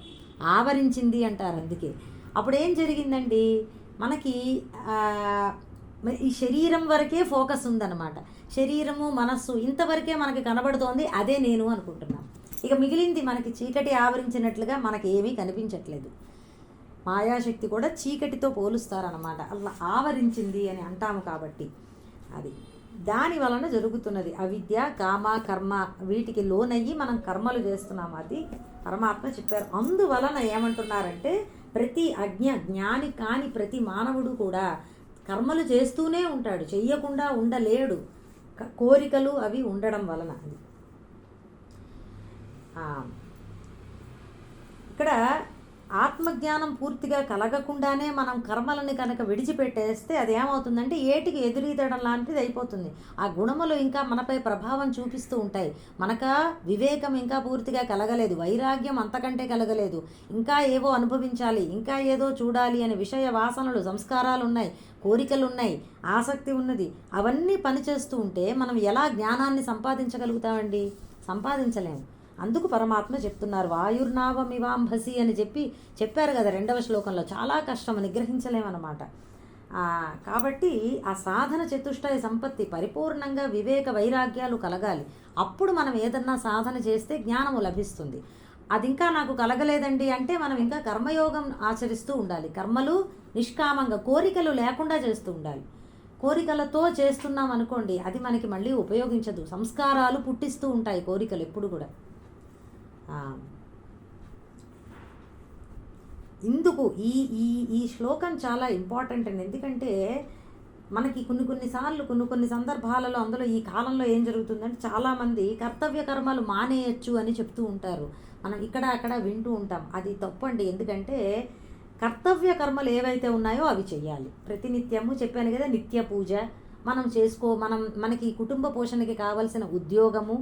ఆవరించింది అంటారు. అందుకే అప్పుడు ఏం జరిగిందండి, మనకి ఈ శరీరం వరకే ఫోకస్ ఉందన్నమాట. శరీరము మనస్సు ఇంతవరకే మనకి కనబడుతోంది, అదే నేను అనుకుంటున్నాం. ఇక మిగిలింది మనకి చీకటి ఆవరించినట్లుగా మనకి ఏమీ కనిపించట్లేదు. మాయాశక్తి కూడా చీకటితో పోలుస్తారనమాట, అలా ఆవరించింది అని అంటాము. కాబట్టి అది దాని వలన జరుగుతున్నది. అవిద్య, కామ, కర్మ వీటికి లోనయ్యి మనం కర్మలు చేస్తున్నాము, అది పరమాత్మ చెప్పారు. అందువలన ఏమంటున్నారంటే ప్రతి జ్ఞాని కాని ప్రతి మానవుడు కూడా కర్మలు చేస్తూనే ఉంటాడు, చెయ్యకుండా ఉండలేడు, కోరికలు అవి ఉండడం వలన. అది ఇక్కడ ఆత్మజ్ఞానం పూర్తిగా కలగకుండానే మనం కర్మలని కనుక విడిచిపెట్టేస్తే అది ఏమవుతుందంటే ఏటికి ఎదురీతడం లాంటిది అయిపోతుంది. ఆ గుణములు ఇంకా మనపై ప్రభావం చూపిస్తూ ఉంటాయి. మనక వివేకం ఇంకా పూర్తిగా కలగలేదు, వైరాగ్యం అంతకంటే కలగలేదు, ఇంకా ఏవో అనుభవించాలి, ఇంకా ఏదో చూడాలి అనే విషయ వాసనలు, సంస్కారాలు ఉన్నాయి, కోరికలు ఉన్నాయి, ఆసక్తి ఉన్నది. అవన్నీ పనిచేస్తూ ఉంటే మనం ఎలా జ్ఞానాన్ని సంపాదించగలుగుతామండి? సంపాదించలేము. అందుకు పరమాత్మ చెప్తున్నారు, వాయుర్నావమివాంభసి అని చెప్పారు కదా 2వ శ్లోకంలో. చాలా కష్టం, నిగ్రహించలేమన్నమాట. కాబట్టి ఆ సాధన చతుష్టయ సంపత్తి పరిపూర్ణంగా వివేక వైరాగ్యాలు కలగాలి. అప్పుడు మనం ఏదన్నా సాధన చేస్తే జ్ఞానము లభిస్తుంది. అది ఇంకా నాకు కలగలేదండి అంటే మనం ఇంకా కర్మయోగం ఆచరిస్తూ ఉండాలి. కర్మలు నిష్కామంగా, కోరికలు లేకుండా చేస్తూ ఉండాలి. కోరికలతో చేస్తున్నాం అనుకోండి, అది మనకి మళ్ళీ ఉపయోగించదు. సంస్కారాలు పుట్టిస్తూ ఉంటాయి కోరికలు ఎప్పుడు కూడా. ఇందుకు ఈ ఈ ఈ శ్లోకం చాలా ఇంపార్టెంట్ అండి. ఎందుకంటే మనకి కొన్ని సందర్భాలలో, అందులో ఈ కాలంలో ఏం జరుగుతుందంటే చాలామంది కర్తవ్య కర్మలు మానేయచ్చు అని చెప్తూ ఉంటారు. మనం ఇక్కడ అక్కడ వింటూ ఉంటాం. అది తప్పండి. ఎందుకంటే కర్తవ్య కర్మలు ఏవైతే ఉన్నాయో అవి చెయ్యాలి. ప్రతినిత్యము చెప్పాను కదా, నిత్య పూజ మనం మనకి కుటుంబ పోషణకి కావలసిన ఉద్యోగము,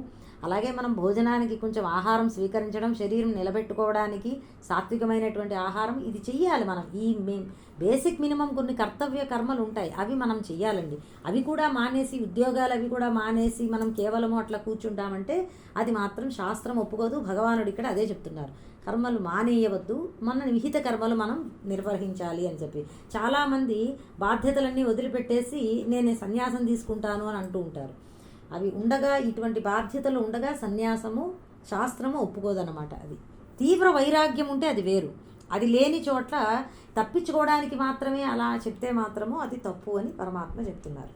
అలాగే మనం భోజనానికి కొంచెం ఆహారం స్వీకరించడం, శరీరం నిలబెట్టుకోవడానికి సాత్వికమైనటువంటి ఆహారం, ఇది చెయ్యాలి మనం. బేసిక్ మినిమం కొన్ని కర్తవ్య కర్మలు ఉంటాయి, అవి మనం చెయ్యాలండి. అవి కూడా మానేసి, ఉద్యోగాలు అవి కూడా మానేసి మనం కేవలము అట్లా కూర్చుంటామంటే అది మాత్రం శాస్త్రం ఒప్పుకోదు. భగవానుడు ఇక్కడ అదే చెప్తున్నారు, కర్మలు మానేయవద్దు, మన విహిత కర్మలు మనం నిర్వహించాలి అని చెప్పి. చాలామంది బాధ్యతలన్నీ వదిలిపెట్టేసి నేను సన్యాసం తీసుకుంటాను అని అంటూ ఉంటారు. అవి ఉండగా, ఇటువంటి బాధ్యతలు ఉండగా సన్యాసము శాస్త్రము ఒప్పుకోదన్నమాట. అది తీవ్ర వైరాగ్యం ఉంటే అది వేరు. అది లేని చోట్ల తప్పించుకోవడానికి మాత్రమే అలా చెప్తే మాత్రము అది తప్పు అని పరమాత్మ చెప్తున్నారు.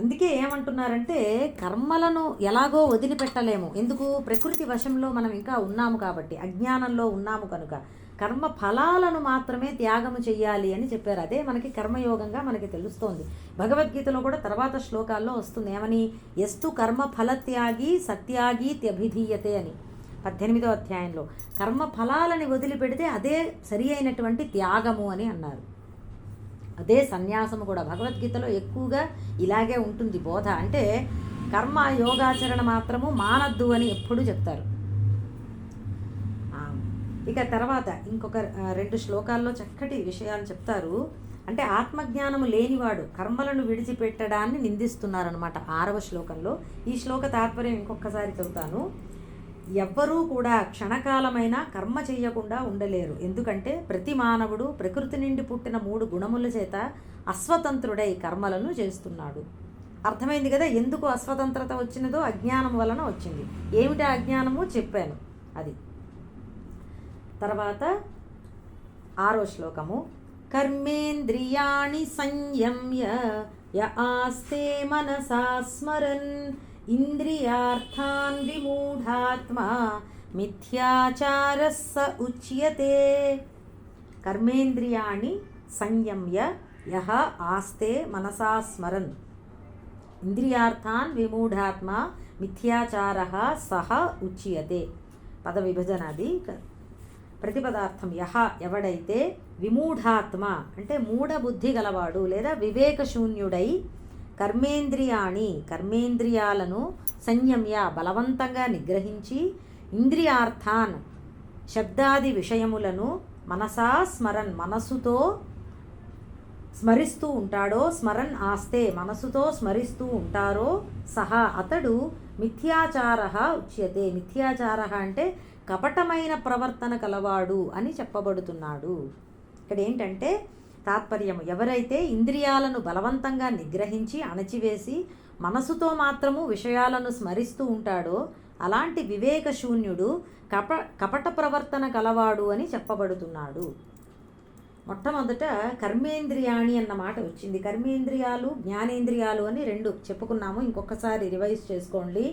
అందుకే ఏమంటున్నారంటే కర్మలను ఎలాగో వదిలిపెట్టలేము. ఎందుకు? ప్రకృతి వశంలో మనం ఇంకా ఉన్నాము కాబట్టి, అజ్ఞానంలో ఉన్నాము కనుక కర్మ ఫలాలను మాత్రమే త్యాగము చెయ్యాలి అని చెప్పారు. అదే మనకి కర్మయోగంగా మనకి తెలుస్తోంది. భగవద్గీతలో కూడా తర్వాత శ్లోకాల్లో వస్తుంది ఏమని, ఎస్తు కర్మ ఫలత్యాగి సత్యాగి త్యభిధీయతే అని 18వ అధ్యాయంలో. కర్మ ఫలాలని వదిలిపెడితే అదే సరి అయినటువంటి త్యాగము అని అన్నారు. అదే సన్యాసము కూడా. భగవద్గీతలో ఎక్కువగా ఇలాగే ఉంటుంది బోధ. అంటే కర్మ యోగాచరణ మాత్రము మానద్దు అని ఎప్పుడూ చెప్తారు. ఇక తర్వాత ఇంకొక 2 శ్లోకాల్లో చక్కటి విషయాలు చెప్తారు. అంటే ఆత్మజ్ఞానము లేనివాడు కర్మలను విడిచిపెట్టడాన్ని నిందిస్తున్నారనమాట 6వ శ్లోకంలో. ఈ శ్లోక తాత్పర్యం ఇంకొకసారి చెబుతాను. ఎవ్వరూ కూడా క్షణకాలమైనా కర్మ చెయ్యకుండా ఉండలేరు. ఎందుకంటే ప్రతి మానవుడు ప్రకృతి నుండి పుట్టిన 3 గుణముల చేత అస్వతంత్రుడై కర్మలను చేస్తున్నాడు. అర్థమైంది కదా ఎందుకు అస్వతంత్రత వచ్చినదో? అజ్ఞానం వలన వచ్చింది. ఏమిటి అజ్ఞానము చెప్పాను. అది తర్వాత 6వ శ్లోకము. కర్మేంద్రియాణి సంయమ్య య ఆస్తే మనసా స్మరన్ ఇంద్రియార్థాన్ విమూఢాత్మా మిథ్యాచారః స ఉచ్యతే. కర్మేంద్రియాణి సంయమ్య యః ఆస్తే మనసా స్మరన్ ఇంద్రియార్థాన్ విమూఢాత్మా మిథ్యాచారః సహ ఉచ్యతే. పద విభజనది. ప్రతిపదార్థం యహ ఎవడైతే, విమూఢాత్మ అంటే మూఢబుద్ధి గలవాడు లేదా వివేకశూన్యుడై, కర్మేంద్రియాలను సంయమ్య బలవంతంగా నిగ్రహించి, ఇంద్రియార్థాన్ శబ్దాది విషయములను మనసా స్మరన్ మనసుతో స్మరిస్తూ ఉంటాడో, స్మరన్ ఆస్తే మనసుతో స్మరిస్తూ ఉంటారో సహా అతడు మిథ్యాచార ఉచ్యతే. మిథ్యాచార అంటే కపటమైన ప్రవర్తన కలవాడు అని చెప్పబడుతున్నాడు. ఇక్కడ ఏంటంటే తాత్పర్యం, ఎవరైతే ఇంద్రియాలను బలవంతంగా నిగ్రహించి అణచివేసి మనసుతో మాత్రము విషయాలను స్మరిస్తూ ఉంటాడో అలాంటి వివేకశూన్యుడు కపట ప్రవర్తన కలవాడు అని చెప్పబడుతున్నాడు. మొట్టమొదట కర్మేంద్రియాణి అన్న మాట వచ్చింది. కర్మేంద్రియాలు జ్ఞానేంద్రియాలు అని రెండు చెప్పుకున్నాము. ఇంకొకసారి రివైజ్ చేసుకోండి,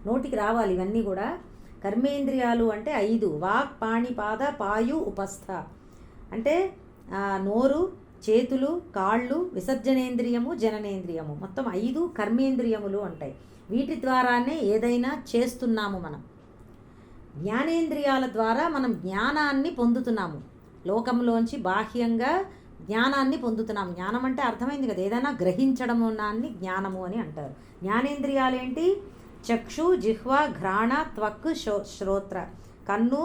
నోటికి రావాలి ఇవన్నీ కూడా. కర్మేంద్రియాలు అంటే 5: వాక్, పాణి, పాద, పాయు, ఉపస్థ. అంటే నోరు, చేతులు, కాళ్ళు, విసర్జనేంద్రియము, జననేంద్రియము, మొత్తం 5 కర్మేంద్రియములు ఉంటాయి. వీటి ద్వారానే ఏదైనా చేస్తున్నాము మనం. జ్ఞానేంద్రియాల ద్వారా మనం జ్ఞానాన్ని పొందుతున్నాము. లోకంలోంచి బాహ్యంగా జ్ఞానాన్ని పొందుతున్నాం. జ్ఞానం అంటే అర్థమైంది కదా, ఏదైనా గ్రహించడము నాన్ని జ్ఞానము అని అంటారు. జ్ఞానేంద్రియాలు ఏంటి? చక్షు, జిహ్వ, ఘ్రాణ, త్వక్, శ్రోత్ర. కన్ను,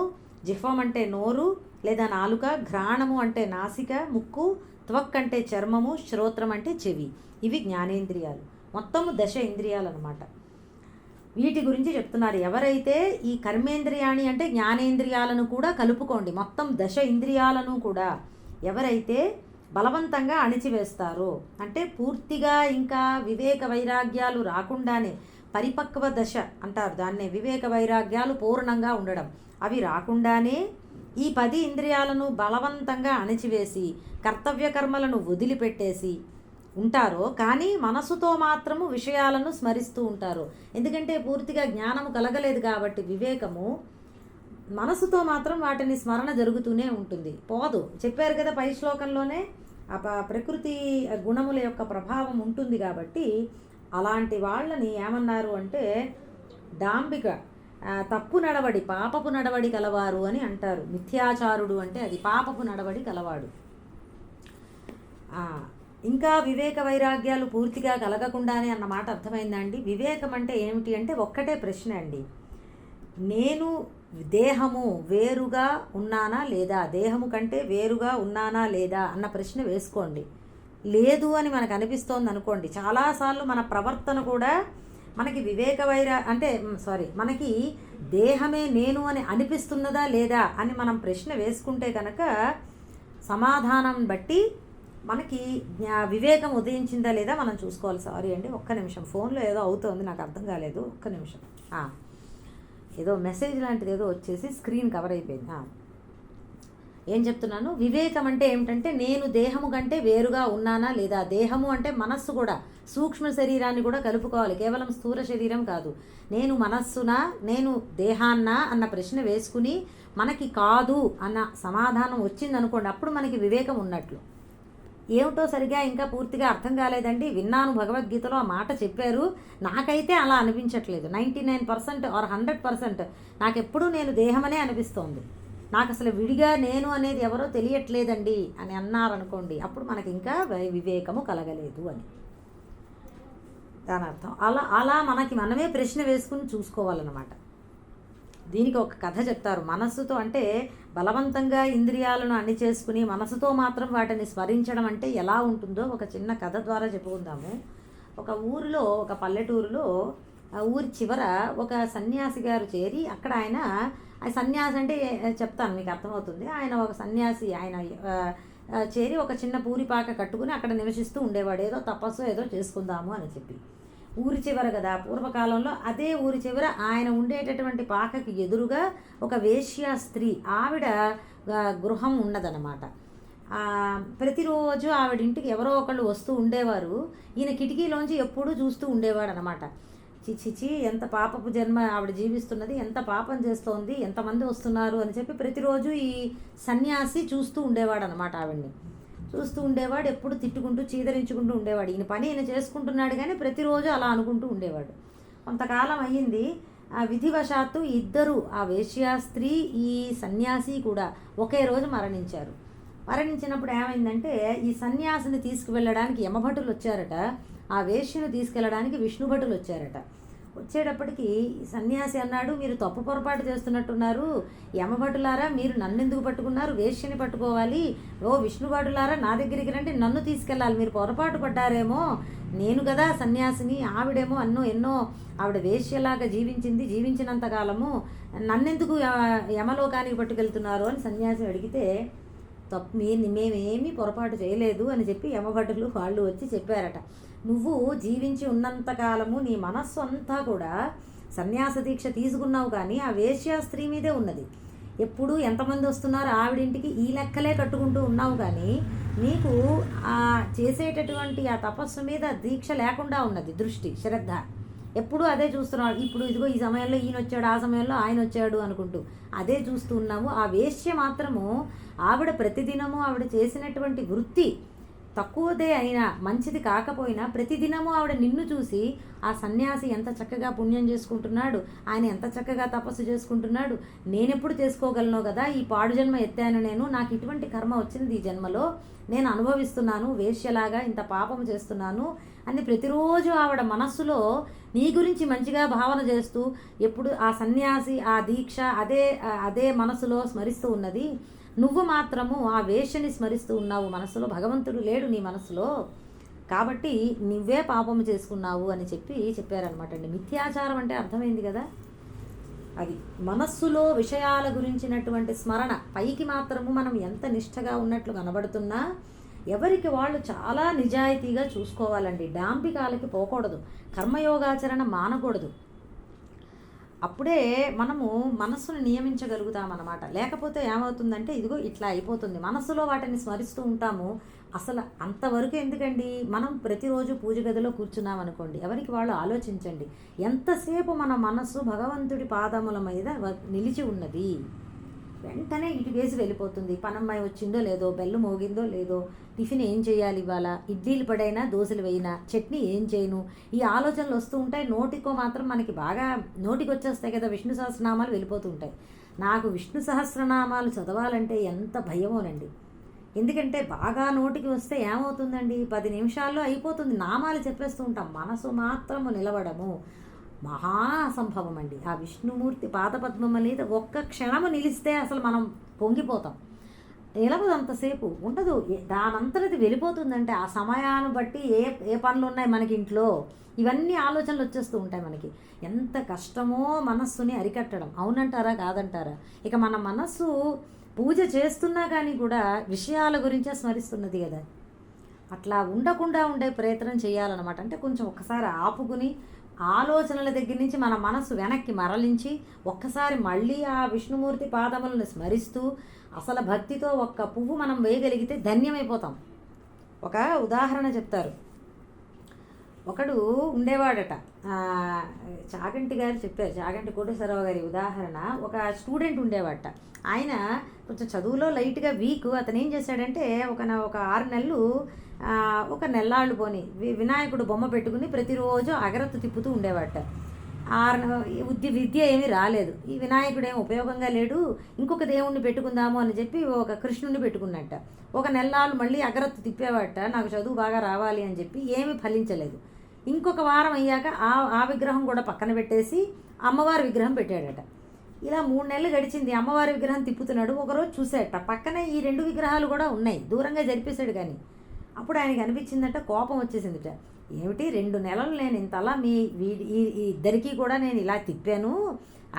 జిహ్వం అంటే నోరు లేదా నాలుక, ఘ్రాణము అంటే నాసిక, ముక్కు, త్వక్ అంటే చర్మము, శ్రోత్రం అంటే చెవి. ఇవి జ్ఞానేంద్రియాలు. మొత్తము 10 ఇంద్రియాలు అన్నమాట. వీటి గురించి చెప్తున్నారు. ఎవరైతే ఈ కర్మేంద్రియాణి అంటే జ్ఞానేంద్రియాలను కూడా కలుపుకోండి, మొత్తం 10 ఇంద్రియాలను కూడా ఎవరైతే బలవంతంగా అణిచివేస్తారో, అంటే పూర్తిగా ఇంకా వివేక వైరాగ్యాలు రాకుండానే, పరిపక్వ దశ అంటారు దాన్నే, వివేక వైరాగ్యాలు పూర్ణంగా ఉండడం, అవి రాకుండానే ఈ 10 ఇంద్రియాలను బలవంతంగా అణిచివేసి కర్తవ్య కర్మలను వదిలిపెట్టేసి ఉంటారో, కానీ మనసుతో మాత్రము విషయాలను స్మరిస్తూ ఉంటారు. ఎందుకంటే పూర్తిగా జ్ఞానము కలగలేదు కాబట్టి వివేకము, మనసుతో మాత్రం వాటిని స్మరణ జరుగుతూనే ఉంటుంది, పోదు. చెప్పారు కదా పై శ్లోకంలోనే, ప్రకృతి గుణముల యొక్క ప్రభావం ఉంటుంది కాబట్టి అలాంటి వాళ్ళని ఏమన్నారు అంటే డాంబిక, తప్పు నడవడి, పాపపు నడవడి కలవారు అని అంటారు. మిథ్యాచారుడు అంటే అది పాపపు నడవడి కలవాడు. ఇంకా వివేక వైరాగ్యాలు పూర్తిగా కలగకుండానే అన్నమాట అర్థమైందా అండి? వివేకం అంటే ఏమిటి అంటే ఒక్కటే ప్రశ్న అండి, నేను దేహము వేరుగా ఉన్నానా లేదా, దేహము కంటే వేరుగా ఉన్నానా లేదా అన్న ప్రశ్న వేసుకోండి. లేదు అని మనకు అనిపిస్తోంది అనుకోండి, చాలాసార్లు మన ప్రవర్తన కూడా మనకి మనకి దేహమే నేను అని అనిపిస్తున్నదా లేదా అని మనం ప్రశ్న వేసుకుంటే కనుక సమాధానం బట్టి మనకి వివేకం ఉదయించిందా లేదా మనం చూసుకోవాలి. సారీ అండి, ఒక్క నిమిషం, ఫోన్లో ఏదో అవుతోంది, నాకు అర్థం కాలేదు, ఒక్క నిమిషం. ఏదో మెసేజ్ లాంటిది ఏదో వచ్చేసి స్క్రీన్ కవర్ అయిపోయింది. ఏం చెప్తున్నాను, వివేకం అంటే ఏమిటంటే నేను దేహము కంటే వేరుగా ఉన్నానా లేదా. దేహము అంటే మనస్సు కూడా, సూక్ష్మ శరీరాన్ని కూడా కలుపుకోవాలి, కేవలం స్థూల శరీరం కాదు. నేను మనస్సునా, నేను దేహాన్నా అన్న ప్రశ్న వేసుకుని మనకి కాదు అన్న సమాధానం వచ్చిందనుకోండి, అప్పుడు మనకి వివేకం ఉన్నట్లు. ఏమిటో సరిగా ఇంకా పూర్తిగా అర్థం కాలేదండి, విన్నాను భగవద్గీతలో ఆ మాట చెప్పారు, నాకైతే అలా అనిపించట్లేదు. 99% ఆర్ 100% నాకెప్పుడు నేను దేహమనే అనిపిస్తోంది, నాకు అసలు విడిగా నేను అనేది ఎవరో తెలియట్లేదండి అని అన్నారనుకోండి, అప్పుడు మనకి ఇంకా వివేకము కలగలేదు అని దాని అర్థం. అలా మనకి మనమే ప్రశ్న వేసుకుని చూసుకోవాలన్నమాట. దీనికి ఒక కథ చెప్తారు. మనస్సుతో అంటే బలవంతంగా ఇంద్రియాలను అణిచేసుకుని మనసుతో మాత్రం వాటిని స్మరించడం అంటే ఎలా ఉంటుందో ఒక చిన్న కథ ద్వారా చెప్పుకుందాము. ఒక ఊరిలో, ఒక పల్లెటూరులో, ఆ ఊరి చివర ఒక సన్యాసి గారు చేరి, అక్కడ ఆయన సన్యాసి అంటే చెప్తాను మీకు అర్థమవుతుంది. ఆయన ఒక సన్యాసి, ఆయన చేరి ఒక చిన్న పూరిపాక కట్టుకుని అక్కడ నివసిస్తూ ఉండేవాడు. ఏదో తపస్సు ఏదో చేసుకుందాము అని చెప్పి. ఊరి చివర కదా, పూర్వకాలంలో అదే ఊరి చివర ఆయన ఉండేటటువంటి పాకకి ఎదురుగా ఒక వేశ్యా స్త్రీ, ఆవిడ గృహం ఉన్నదన్నమాట. ప్రతిరోజు ఆవిడ ఇంటికి ఎవరో ఒకళ్ళు వస్తూ ఉండేవారు. ఈయన కిటికీలోంచి ఎప్పుడూ చూస్తూ ఉండేవాడు అనమాట. చిచిచి ఎంత పాపపు జన్మ ఆవిడ జీవిస్తున్నది, ఎంత పాపం చేస్తోంది, ఎంతమంది వస్తున్నారు అని చెప్పి ప్రతిరోజు ఈ సన్యాసి చూస్తూ ఉండేవాడు అనమాట. ఆవిడ్ని చూస్తూ ఉండేవాడు, ఎప్పుడు తిట్టుకుంటూ చీదరించుకుంటూ ఉండేవాడు. ఈయన పని ఈయన చేసుకుంటున్నాడు కానీ ప్రతిరోజు అలా అనుకుంటూ ఉండేవాడు. కొంతకాలం అయ్యింది, ఆ విధివశాత్తు ఇద్దరు, ఆ వేశ్యా స్త్రీ, ఈ సన్యాసి కూడా ఒకే రోజు మరణించారు. మరణించినప్పుడు ఏమైందంటే ఈ సన్యాసిని తీసుకువెళ్ళడానికి యమభటులు వచ్చారట, ఆ వేశ్యను తీసుకెళ్ళడానికి విష్ణుభటులు వచ్చారట. వచ్చేటప్పటికి సన్యాసి అన్నాడు, మీరు తప్పు పొరపాటు చేస్తున్నట్టున్నారు, యమభటులారా మీరు నన్ను ఎందుకు పట్టుకున్నారు, వేశ్యని పట్టుకోవాలి, ఓ విష్ణుభటులారా నా దగ్గరికి రండి, నన్ను తీసుకెళ్ళాలి, మీరు పొరపాటు పడ్డారేమో, నేను కదా సన్యాసిని, ఆవిడేమో ఎన్నో ఆవిడ వేశ్యలాగా జీవించినంతకాలము నన్నెందుకు యమలోకానికి పట్టుకెళ్తున్నారు అని సన్యాసి అడిగితే, మేమేమీ పొరపాటు చేయలేదు అని చెప్పి యమభటులు వాళ్ళు వచ్చి చెప్పారట. నువ్వు జీవించి ఉన్నంతకాలము నీ మనస్సు అంతా కూడా సన్యాస దీక్ష తీసుకున్నావు, కానీ ఆ వేశ్య స్త్రీ మీదే ఉన్నది. ఎప్పుడు ఎంతమంది వస్తున్నారు ఆవిడింటికి ఈ లెక్కలే కట్టుకుంటూ ఉన్నావు, కానీ నీకు ఆ చేసేటటువంటి ఆ తపస్సు మీద దీక్ష లేకుండా ఉన్నది, దృష్టి శ్రద్ధ ఎప్పుడూ అదే చూస్తున్నాడు. ఇప్పుడు ఇదిగో ఈ సమయంలో ఈయన వచ్చాడు, ఆ సమయంలో ఆయన వచ్చాడు అనుకుంటూ అదే చూస్తూ ఉన్నాము. ఆ వేశ్య మాత్రము ఆవిడ ప్రతిదినము ఆవిడ చేసినటువంటి వృత్తి తక్కువదే అయినా మంచిది కాకపోయినా ప్రతిదినము ఆవిడ నిన్ను చూసి ఆ సన్యాసి ఎంత చక్కగా పుణ్యం చేసుకుంటున్నాడు, ఆయన ఎంత చక్కగా తపస్సు చేసుకుంటున్నాడు, నేనెప్పుడు చేసుకోగలను కదా, ఈ పాడు జన్మ ఎత్తాను నేను, నాకు ఇటువంటి కర్మ వచ్చింది ఈ జన్మలో, నేను అనుభవిస్తున్నాను, వేశ్యలాగా ఇంత పాపం చేస్తున్నాను అని ప్రతిరోజు ఆవిడ మనస్సులో నీ గురించి మంచిగా భావన చేస్తూ ఎప్పుడు ఆ సన్యాసి ఆ దీక్ష అదే మనసులో స్మరిస్తూ ఉన్నది. నువ్వు మాత్రము ఆ వేశ్యని స్మరిస్తూ ఉన్నావు, మనసులో భగవంతుడు లేడు నీ మనసులో, కాబట్టి నువ్వే పాపము చేసుకున్నావు అని చెప్పారనమాట అండి. మిథ్యాచారం అంటే అర్థమైంది కదా, అది మనస్సులో విషయాల గురించినటువంటి స్మరణ. పైకి మాత్రము మనం ఎంత నిష్ఠగా ఉన్నట్లు కనబడుతున్నా ఎవరికి వాళ్ళు చాలా నిజాయితీగా చూసుకోవాలండి. డాంబికాలకి పోకూడదు, కర్మయోగాచరణ మానకూడదు. అప్పుడే మనము మనస్సును నియమించగలుగుతామన్నమాట. లేకపోతే ఏమవుతుందంటే ఇదిగో ఇట్లా అయిపోతుంది, మనస్సులో వాటిని స్మరిస్తూ ఉంటాము. అసలు అంతవరకు ఎందుకండి, మనం ప్రతిరోజు పూజ గదిలో కూర్చున్నాం అనుకోండి, ఎవరికి వాళ్ళు ఆలోచించండి, ఎంతసేపు మన మనస్సు భగవంతుడి పాదముల మీద నిలిచి ఉన్నది. వెంటనే ఇటు వేసి వెళ్ళిపోతుంది. పనమ్మాయి వచ్చిందో లేదో, బెల్లు మోగిందో లేదో, టిఫిన్ ఏం చేయాలి ఇవాళ, ఇడ్లీలు పడైనా దోశలు వేయినా, చట్నీ ఏం చేయను, ఈ ఆలోచనలు వస్తూ ఉంటాయి. నోటికో మాత్రం మనకి బాగా నోటికి వచ్చేస్తాయి కదా విష్ణు సహస్రనామాలు, వెళ్ళిపోతూ ఉంటాయి. నాకు విష్ణు సహస్రనామాలు చదవాలంటే ఎంత భయమోనండి. ఎందుకంటే బాగా నోటికి వస్తే ఏమవుతుందండి, 10 నిమిషాల్లో అయిపోతుంది, నామాలు చెప్పేస్తూ ఉంటాం, మనసు మాత్రము నిలవడము మహా అసంభవం అండి. ఆ విష్ణుమూర్తి పాదపద్మం మీద ఒక్క క్షణము నిలిస్తే అసలు మనం పొంగిపోతాం. నిలవదు, అంతసేపు ఉండదు, దానంతరది వెళ్ళిపోతుందంటే ఆ సమయాన్ని బట్టి ఏ పనులు ఉన్నాయి మనకి ఇంట్లో, ఇవన్నీ ఆలోచనలు వచ్చేస్తూ ఉంటాయి మనకి. ఎంత కష్టమో మనస్సుని అరికట్టడం, అవునంటారా కాదంటారా? ఇక మన మనస్సు పూజ చేస్తున్నా కానీ కూడా విషయాల గురించే స్మరిస్తున్నది కదా, అట్లా ఉండకుండా ఉండే ప్రయత్నం చేయాలన్నమాట. అంటే కొంచెం ఒక్కసారి ఆపుకుని ఆలోచనల దగ్గర నుంచి మన మనసు వెనక్కి మరలించి ఒక్కసారి మళ్ళీ ఆ విష్ణుమూర్తి పాదములను స్మరిస్తూ అసలు భక్తితో ఒక్క పువ్వు మనం వేయగలిగితే ధన్యమైపోతాం. ఒక ఉదాహరణ చెప్తారు. ఒకడు ఉండేవాడట, చాగంటి గారు చెప్పారు, చాగంటి కోటేశ్వరరావు గారి ఉదాహరణ. ఒక స్టూడెంట్ ఉండేవాడట, ఆయన కొంచెం చదువులో లైట్గా వీక్. అతను ఏం చేశాడంటే ఒక 6 నెలలు ఒక నెల్లాళ్ళు పోని వినాయకుడు బొమ్మ పెట్టుకుని ప్రతిరోజు అగరత్తు తిప్పుతూ ఉండేవాడట. విద్య ఏమీ రాలేదు, ఈ వినాయకుడు ఏమి ఉపయోగంగా లేడు, ఇంకొక దేవుణ్ణి పెట్టుకుందాము అని చెప్పి ఒక కృష్ణుడిని పెట్టుకున్నట్ట. ఒక నెల్లాళ్ళు మళ్ళీ అగరత్తు తిప్పేవాడట, నాకు చదువు బాగా రావాలి అని చెప్పి, ఏమీ ఫలించలేదు. ఇంకొక వారం అయ్యాక ఆ విగ్రహం కూడా పక్కన పెట్టేసి అమ్మవారి విగ్రహం పెట్టాడట. ఇలా 3 నెలలు గడిచింది, అమ్మవారి విగ్రహం తిప్పుతున్నాడు. ఒకరోజు చూసాడట, పక్కనే ఈ 2 విగ్రహాలు కూడా ఉన్నాయి, దూరంగా జరిపేశాడు. కానీ అప్పుడు ఆయనకి అనిపించిందట, కోపం వచ్చేసిందిట. ఏమిటి 2 నెలలు నేను ఇంతలా ఈ ఇద్దరికీ కూడా నేను ఇలా తిప్పాను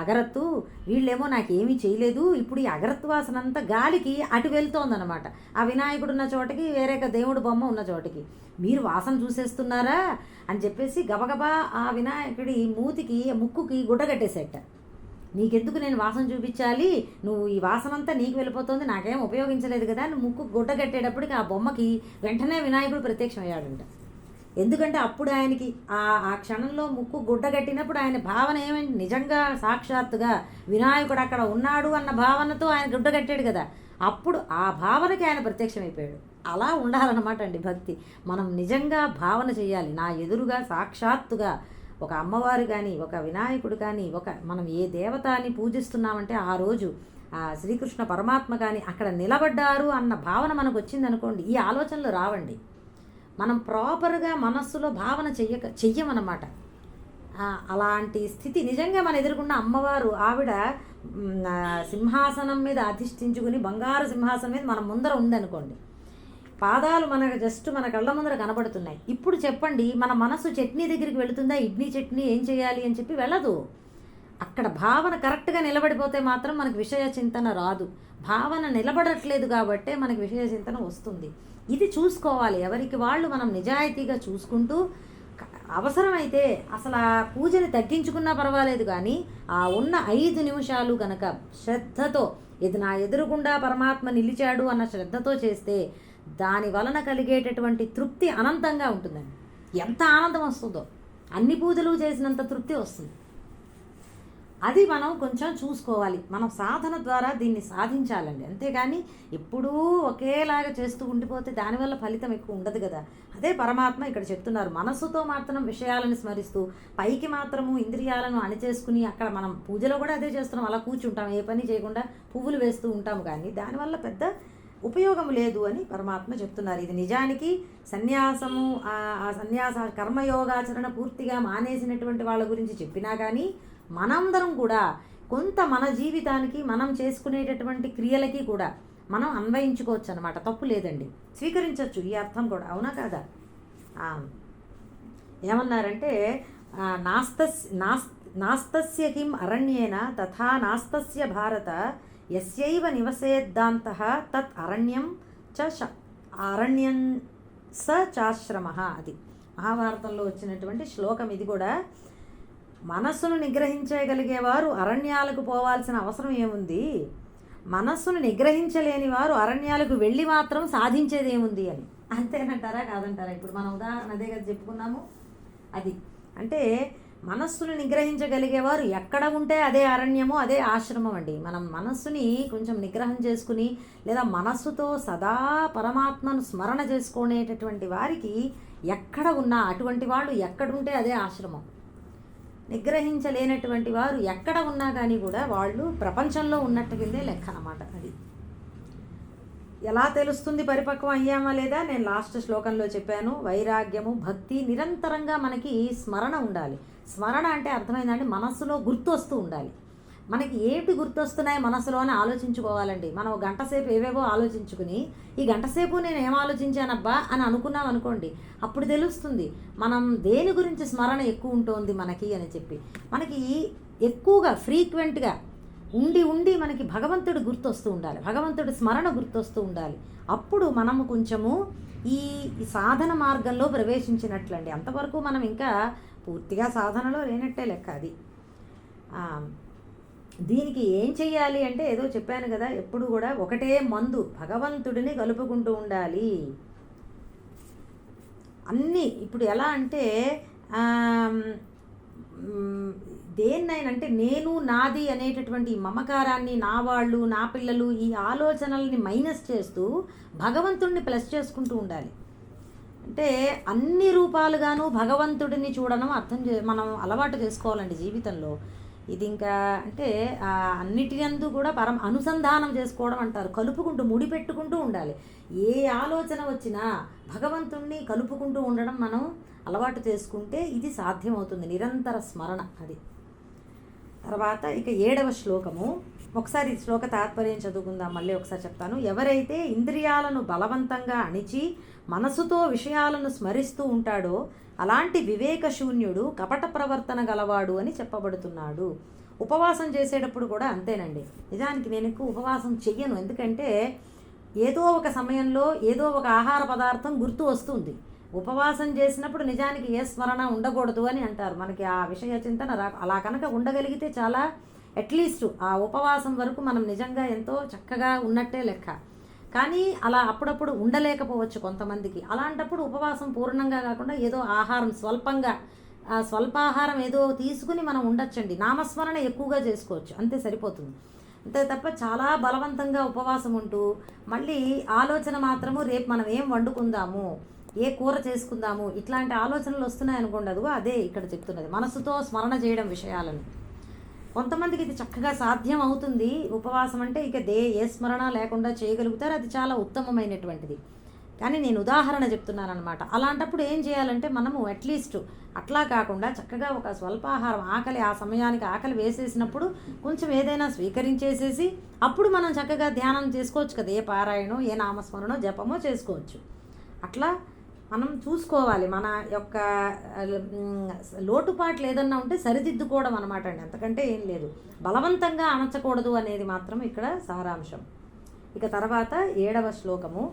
అగరత్తు, వీళ్ళేమో నాకేమీ చేయలేదు, ఇప్పుడు ఈ అగరత్తు వాసన అంతా గాలికి అటు వెళ్తోందనమాట, ఆ వినాయకుడు ఉన్న చోటకి, వేరే దేవుడు బొమ్మ ఉన్న చోటకి, మీరు వాసన చూసేస్తున్నారా అని చెప్పేసి గబగబా ఆ వినాయకుడి ముక్కుకి గుడ్డ కట్టేసేట. నీకెందుకు నేను వాసన చూపించాలి, నువ్వు ఈ వాసన అంతా నీకు వెళ్ళిపోతుంది, నాకేం ఉపయోగించలేదు కదా అని ముక్కు గుడ్డ కట్టేటప్పటికి ఆ బొమ్మకి వెంటనే వినాయకుడు ప్రత్యక్షమయ్యాడంట. ఎందుకంటే అప్పుడు ఆయనకి ఆ క్షణంలో ముక్కు గుడ్డ కట్టినప్పుడు ఆయన భావన ఏమైంది, నిజంగా సాక్షాత్తుగా వినాయకుడు అక్కడ ఉన్నాడు అన్న భావనతో ఆయన గుడ్డ కట్టాడు కదా, అప్పుడు ఆ భావనకి ఆయన ప్రత్యక్షమైపోయాడు. అలా ఉండాలన్నమాట అండి భక్తి. మనం నిజంగా భావన చేయాలి, నా ఎదురుగా సాక్షాత్తుగా ఒక అమ్మవారు కానీ, ఒక వినాయకుడు కానీ, మనం ఏ దేవతాన్ని పూజిస్తున్నామంటే ఆ రోజు ఆ శ్రీకృష్ణ పరమాత్మ కానీ అక్కడ నిలబడ్డారు అన్న భావన మనకు వచ్చిందనుకోండి, ఈ ఆలోచనలు రావండి. మనం ప్రాపర్గా మనస్సులో భావన చెయ్యమన్నమాట. అలాంటి స్థితి నిజంగా మన ఎదురుకున్న అమ్మవారు ఆవిడ సింహాసనం మీద అధిష్ఠించుకుని బంగారు సింహాసనం మీద మన ముందర ఉందనుకోండి, పాదాలు మనకు జస్ట్ మన కళ్ళ ముందర కనబడుతున్నాయి. ఇప్పుడు చెప్పండి, మన మనసు చట్నీ దగ్గరికి వెళుతుందా? ఇడ్లీ చట్నీ ఏం చేయాలి అని చెప్పి వెళ్ళదు. అక్కడ భావన కరెక్ట్గా నిలబడిపోతే మాత్రం మనకు విషయ చింతన రాదు. భావన నిలబడట్లేదు కాబట్టే మనకి విషయ చింతన వస్తుంది. ఇది చూసుకోవాలి. ఎవరికి వాళ్ళు మనం నిజాయితీగా చూసుకుంటూ, అవసరమైతే అసలు ఆ పూజని తగ్గించుకున్నా పర్వాలేదు, కానీ ఆ ఉన్న 5 నిమిషాలు కనుక శ్రద్ధతో, ఇది నా ఎదురుగుండా పరమాత్మ నిలిచాడు అన్న శ్రద్ధతో చేస్తే దాని వలన కలిగేటటువంటి తృప్తి అనంతంగా ఉంటుందండి. ఎంత ఆనందం వస్తుందో, అన్ని పూజలు చేసినంత తృప్తి వస్తుంది. అది మనం కొంచెం చూసుకోవాలి. మనం సాధన ద్వారా దీన్ని సాధించాలండి. అంతేగాని ఎప్పుడూ ఒకేలాగా చేస్తూ ఉండిపోతే దానివల్ల ఫలితం ఎక్కువ ఉండదు కదా. అదే పరమాత్మ ఇక్కడ చెప్తున్నారు. మనస్సుతో మాత్రం విషయాలను స్మరిస్తూ పైకి మాత్రము ఇంద్రియాలను అణిచేసుకుని, అక్కడ మనం పూజలో కూడా అదే చేస్తున్నాం, అలా కూర్చుంటాం, ఏ పని చేయకుండా పువ్వులు వేస్తూ ఉంటాము, కానీ దానివల్ల పెద్ద ఉపయోగం లేదు అని పరమాత్మ చెప్తున్నారు. ఇది నిజానికి సన్యాసము, ఆ సన్యాస కర్మయోగాచరణ పూర్తిగా మానేసినటువంటి వాళ్ళ గురించి చెప్పినా కానీ మనందరం కూడా కొంత మన జీవితానికి మనం చేసుకునేటటువంటి క్రియలకి కూడా మనం అన్వయించుకోవచ్చు అనమాట. తప్పు లేదండి, స్వీకరించవచ్చు ఈ అర్థం కూడా. అవునా కాదా? ఏమన్నారంటే నాస్తస్య కిం అరణ్యేన తథా నాస్తస్య భారత యస్యైవ నివసేద్దాంతః తత్ అరణ్యం అరణ్యం స చాశ్రమః. అది మహాభారతంలో వచ్చినటువంటి శ్లోకం. ఇది కూడా మనస్సును నిగ్రహించగలిగేవారు అరణ్యాలకు పోవాల్సిన అవసరం ఏముంది, మనస్సును నిగ్రహించలేని వారు అరణ్యాలకు వెళ్ళి మాత్రం సాధించేది ఏముంది అని. అంతేనంటారా కాదంటారా? ఇప్పుడు మనం ఉదాహరణ అదే కదా చెప్పుకున్నాము. అది అంటే మనస్సును నిగ్రహించగలిగేవారు ఎక్కడ ఉంటే అదే అరణ్యము, అదే ఆశ్రమం అండి. మనం మనస్సుని కొంచెం నిగ్రహం చేసుకుని, లేదా మనస్సుతో సదా పరమాత్మను స్మరణ చేసుకునేటటువంటి వారికి ఎక్కడ ఉన్నా అటువంటి వాళ్ళు ఎక్కడుంటే అదే ఆశ్రమం. నిగ్రహించలేనటువంటి వారు ఎక్కడ ఉన్నా కానీ కూడా వాళ్ళు ప్రపంచంలో ఉన్నట్టు కిందే లెక్క అన్నమాట. అది ఎలా తెలుస్తుంది పరిపక్వం అయ్యామా లేదా? నేను లాస్ట్ శ్లోకంలో చెప్పాను. వైరాగ్యము, భక్తి, నిరంతరంగా మనకి స్మరణ ఉండాలి. స్మరణ అంటే అర్థమైందండి, మనస్సులో గుర్తు వస్తూ ఉండాలి. మనకి ఏమిటి గుర్తొస్తున్నాయి మనసులో అని ఆలోచించుకోవాలండి. మనం గంట సేపు ఏవేవో ఆలోచించుకుని ఈ గంట సేపు నేను ఏం ఆలోచించానబ్బా అని అనుకున్నాం అనుకోండి, అప్పుడు తెలుస్తుంది మనం దేని గురించి స్మరణ ఎక్కువ ఉంటుంది మనకి అని చెప్పి. మనకి ఎక్కువగా ఫ్రీక్వెంట్గా ఉండి ఉండి మనకి భగవంతుడు గుర్తొస్తూ ఉండాలి, భగవంతుడి స్మరణ గుర్తొస్తూ ఉండాలి. అప్పుడు మనము కొంచెము ఈ సాధన మార్గంలో ప్రవేశించినట్లండి. అంతవరకు మనం ఇంకా పూర్తిగా సాధనలో లేనట్టే లెక్క. అది దీనికి ఏం చెయ్యాలి అంటే ఏదో చెప్పాను కదా, ఎప్పుడు కూడా ఒకటే మందు, భగవంతుడిని కలుపుకుంటూ ఉండాలి అన్నీ. ఇప్పుడు ఎలా అంటే దేన్నైనా అంటే నేను నాది అనేటటువంటి మమకారాన్ని, నా వాళ్ళు, నా పిల్లలు, ఈ ఆలోచనల్ని మైనస్ చేస్తూ భగవంతుడిని ప్లస్ చేసుకుంటూ ఉండాలి. అంటే అన్ని రూపాలుగాను భగవంతుడిని చూడడం మనం అలవాటు చేసుకోవాలండి జీవితంలో. ఇది ఇంకా అంటే అన్నిటియందు కూడా అనుసంధానం చేసుకోవడం అంటారు. కలుపుకుంటూ ముడిపెట్టుకుంటూ ఉండాలి. ఏ ఆలోచన వచ్చినా భగవంతుణ్ణి కలుపుకుంటూ ఉండడం మనం అలవాటు చేసుకుంటే ఇది సాధ్యమవుతుంది, నిరంతర స్మరణ. అది తర్వాత ఇక 7వ శ్లోకము. ఒకసారి శ్లోక తాత్పర్యం చదువుకుందాం, మళ్ళీ ఒకసారి చెప్తాను. ఎవరైతే ఇంద్రియాలను బలవంతంగా అణిచి మనసుతో విషయాలను స్మరిస్తూ ఉంటాడో అలాంటి వివేకశూన్యుడు కపట ప్రవర్తన గలవాడు అని చెప్పబడుతున్నాడు. ఉపవాసం చేసేటప్పుడు కూడా అంతేనండి. నిజానికి నేను ఎక్కువ ఉపవాసం చెయ్యను, ఎందుకంటే ఏదో ఒక సమయంలో ఏదో ఒక ఆహార పదార్థం గుర్తు వస్తుంది. ఉపవాసం చేసినప్పుడు నిజానికి ఏ స్మరణ ఉండకూడదు అని అంటారు. మనకి ఆ విషయ చింతన అలా కనుక ఉండగలిగితే చాలా, అట్లీస్ట్ ఆ ఉపవాసం వరకు మనం నిజంగా ఎంతో చక్కగా ఉన్నట్టే లెక్క. కానీ అలా అప్పుడప్పుడు ఉండలేకపోవచ్చు కొంతమందికి. అలాంటప్పుడు ఉపవాసం పూర్ణంగా కాకుండా ఏదో ఆహారం స్వల్పంగా, స్వల్పాహారం ఏదో తీసుకుని మనం ఉండొచ్చండి. నామస్మరణ ఎక్కువగా చేసుకోవచ్చు, అంతే సరిపోతుంది. అంతే తప్ప చాలా బలవంతంగా ఉపవాసం ఉంటూ మళ్ళీ ఆలోచన మాత్రము రేపు మనం ఏం వండుకుందాము, ఏ కూర చేసుకుందాము, ఇట్లాంటి ఆలోచనలు వస్తున్నాయి అనుకోండి. అదిగో అదే ఇక్కడ చెప్తున్నది, మనసుతో స్మరణ చేయడం విషయాలను. కొంతమందికి ఇది చక్కగా సాధ్యం అవుతుంది ఉపవాసం అంటే, ఇక ఏ స్మరణ లేకుండా చేయగలుగుతారు, అది చాలా ఉత్తమమైనటువంటిది. కానీ నేను ఉదాహరణ చెప్తున్నాను అనమాట. అలాంటప్పుడు ఏం చేయాలంటే మనము అట్లీస్ట్ అట్లా కాకుండా చక్కగా ఒక స్వల్పాహారం ఆకలి ఆ సమయానికి ఆకలి వేసేసినప్పుడు కొంచెం ఏదైనా స్వీకరించేసేసి అప్పుడు మనం చక్కగా ధ్యానం చేసుకోవచ్చు కదా. ఏ పారాయణో ఏ నామస్మరణో జపమో చేసుకోవచ్చు. అట్లా మనం చూసుకోవాలి మన యొక్క లోటుపాట్లు ఏదన్నా ఉంటే సరిదిద్దుకోవడం అనమాట అండి, అంతకంటే ఏం లేదు. బలవంతంగా అణచకూడదు అనేది మాత్రం ఇక్కడ సారాంశం. ఇక తర్వాత 7వ శ్లోకము.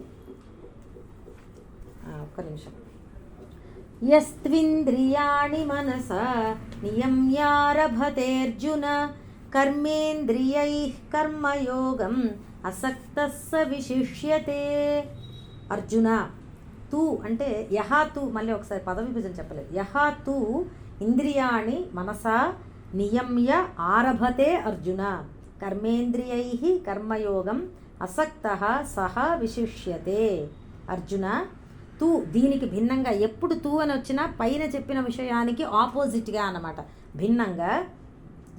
ఒక్క నిమిషం. యస్త్వింద్రియాణి మనసా నియమ్యారభతేర్జున కర్మేంద్రియైః కర్మయోగం అసక్తః స విశిష్యతే. అర్జున, తూ అంటే యహా తూ, మళ్ళీ ఒకసారి పద విభజన చెప్పలేదు. యహా తూ ఇంద్రియాణి మనసా నియమ్య ఆరభతే అర్జున కర్మేంద్రియైః కర్మయోగం అసక్తః సహ విశిష్యతే. అర్జున, తూ దీనికి భిన్నంగా, ఎప్పుడు తూ అని వచ్చినా పైన చెప్పిన విషయానికి ఆపోజిట్గా అన్నమాట, భిన్నంగా.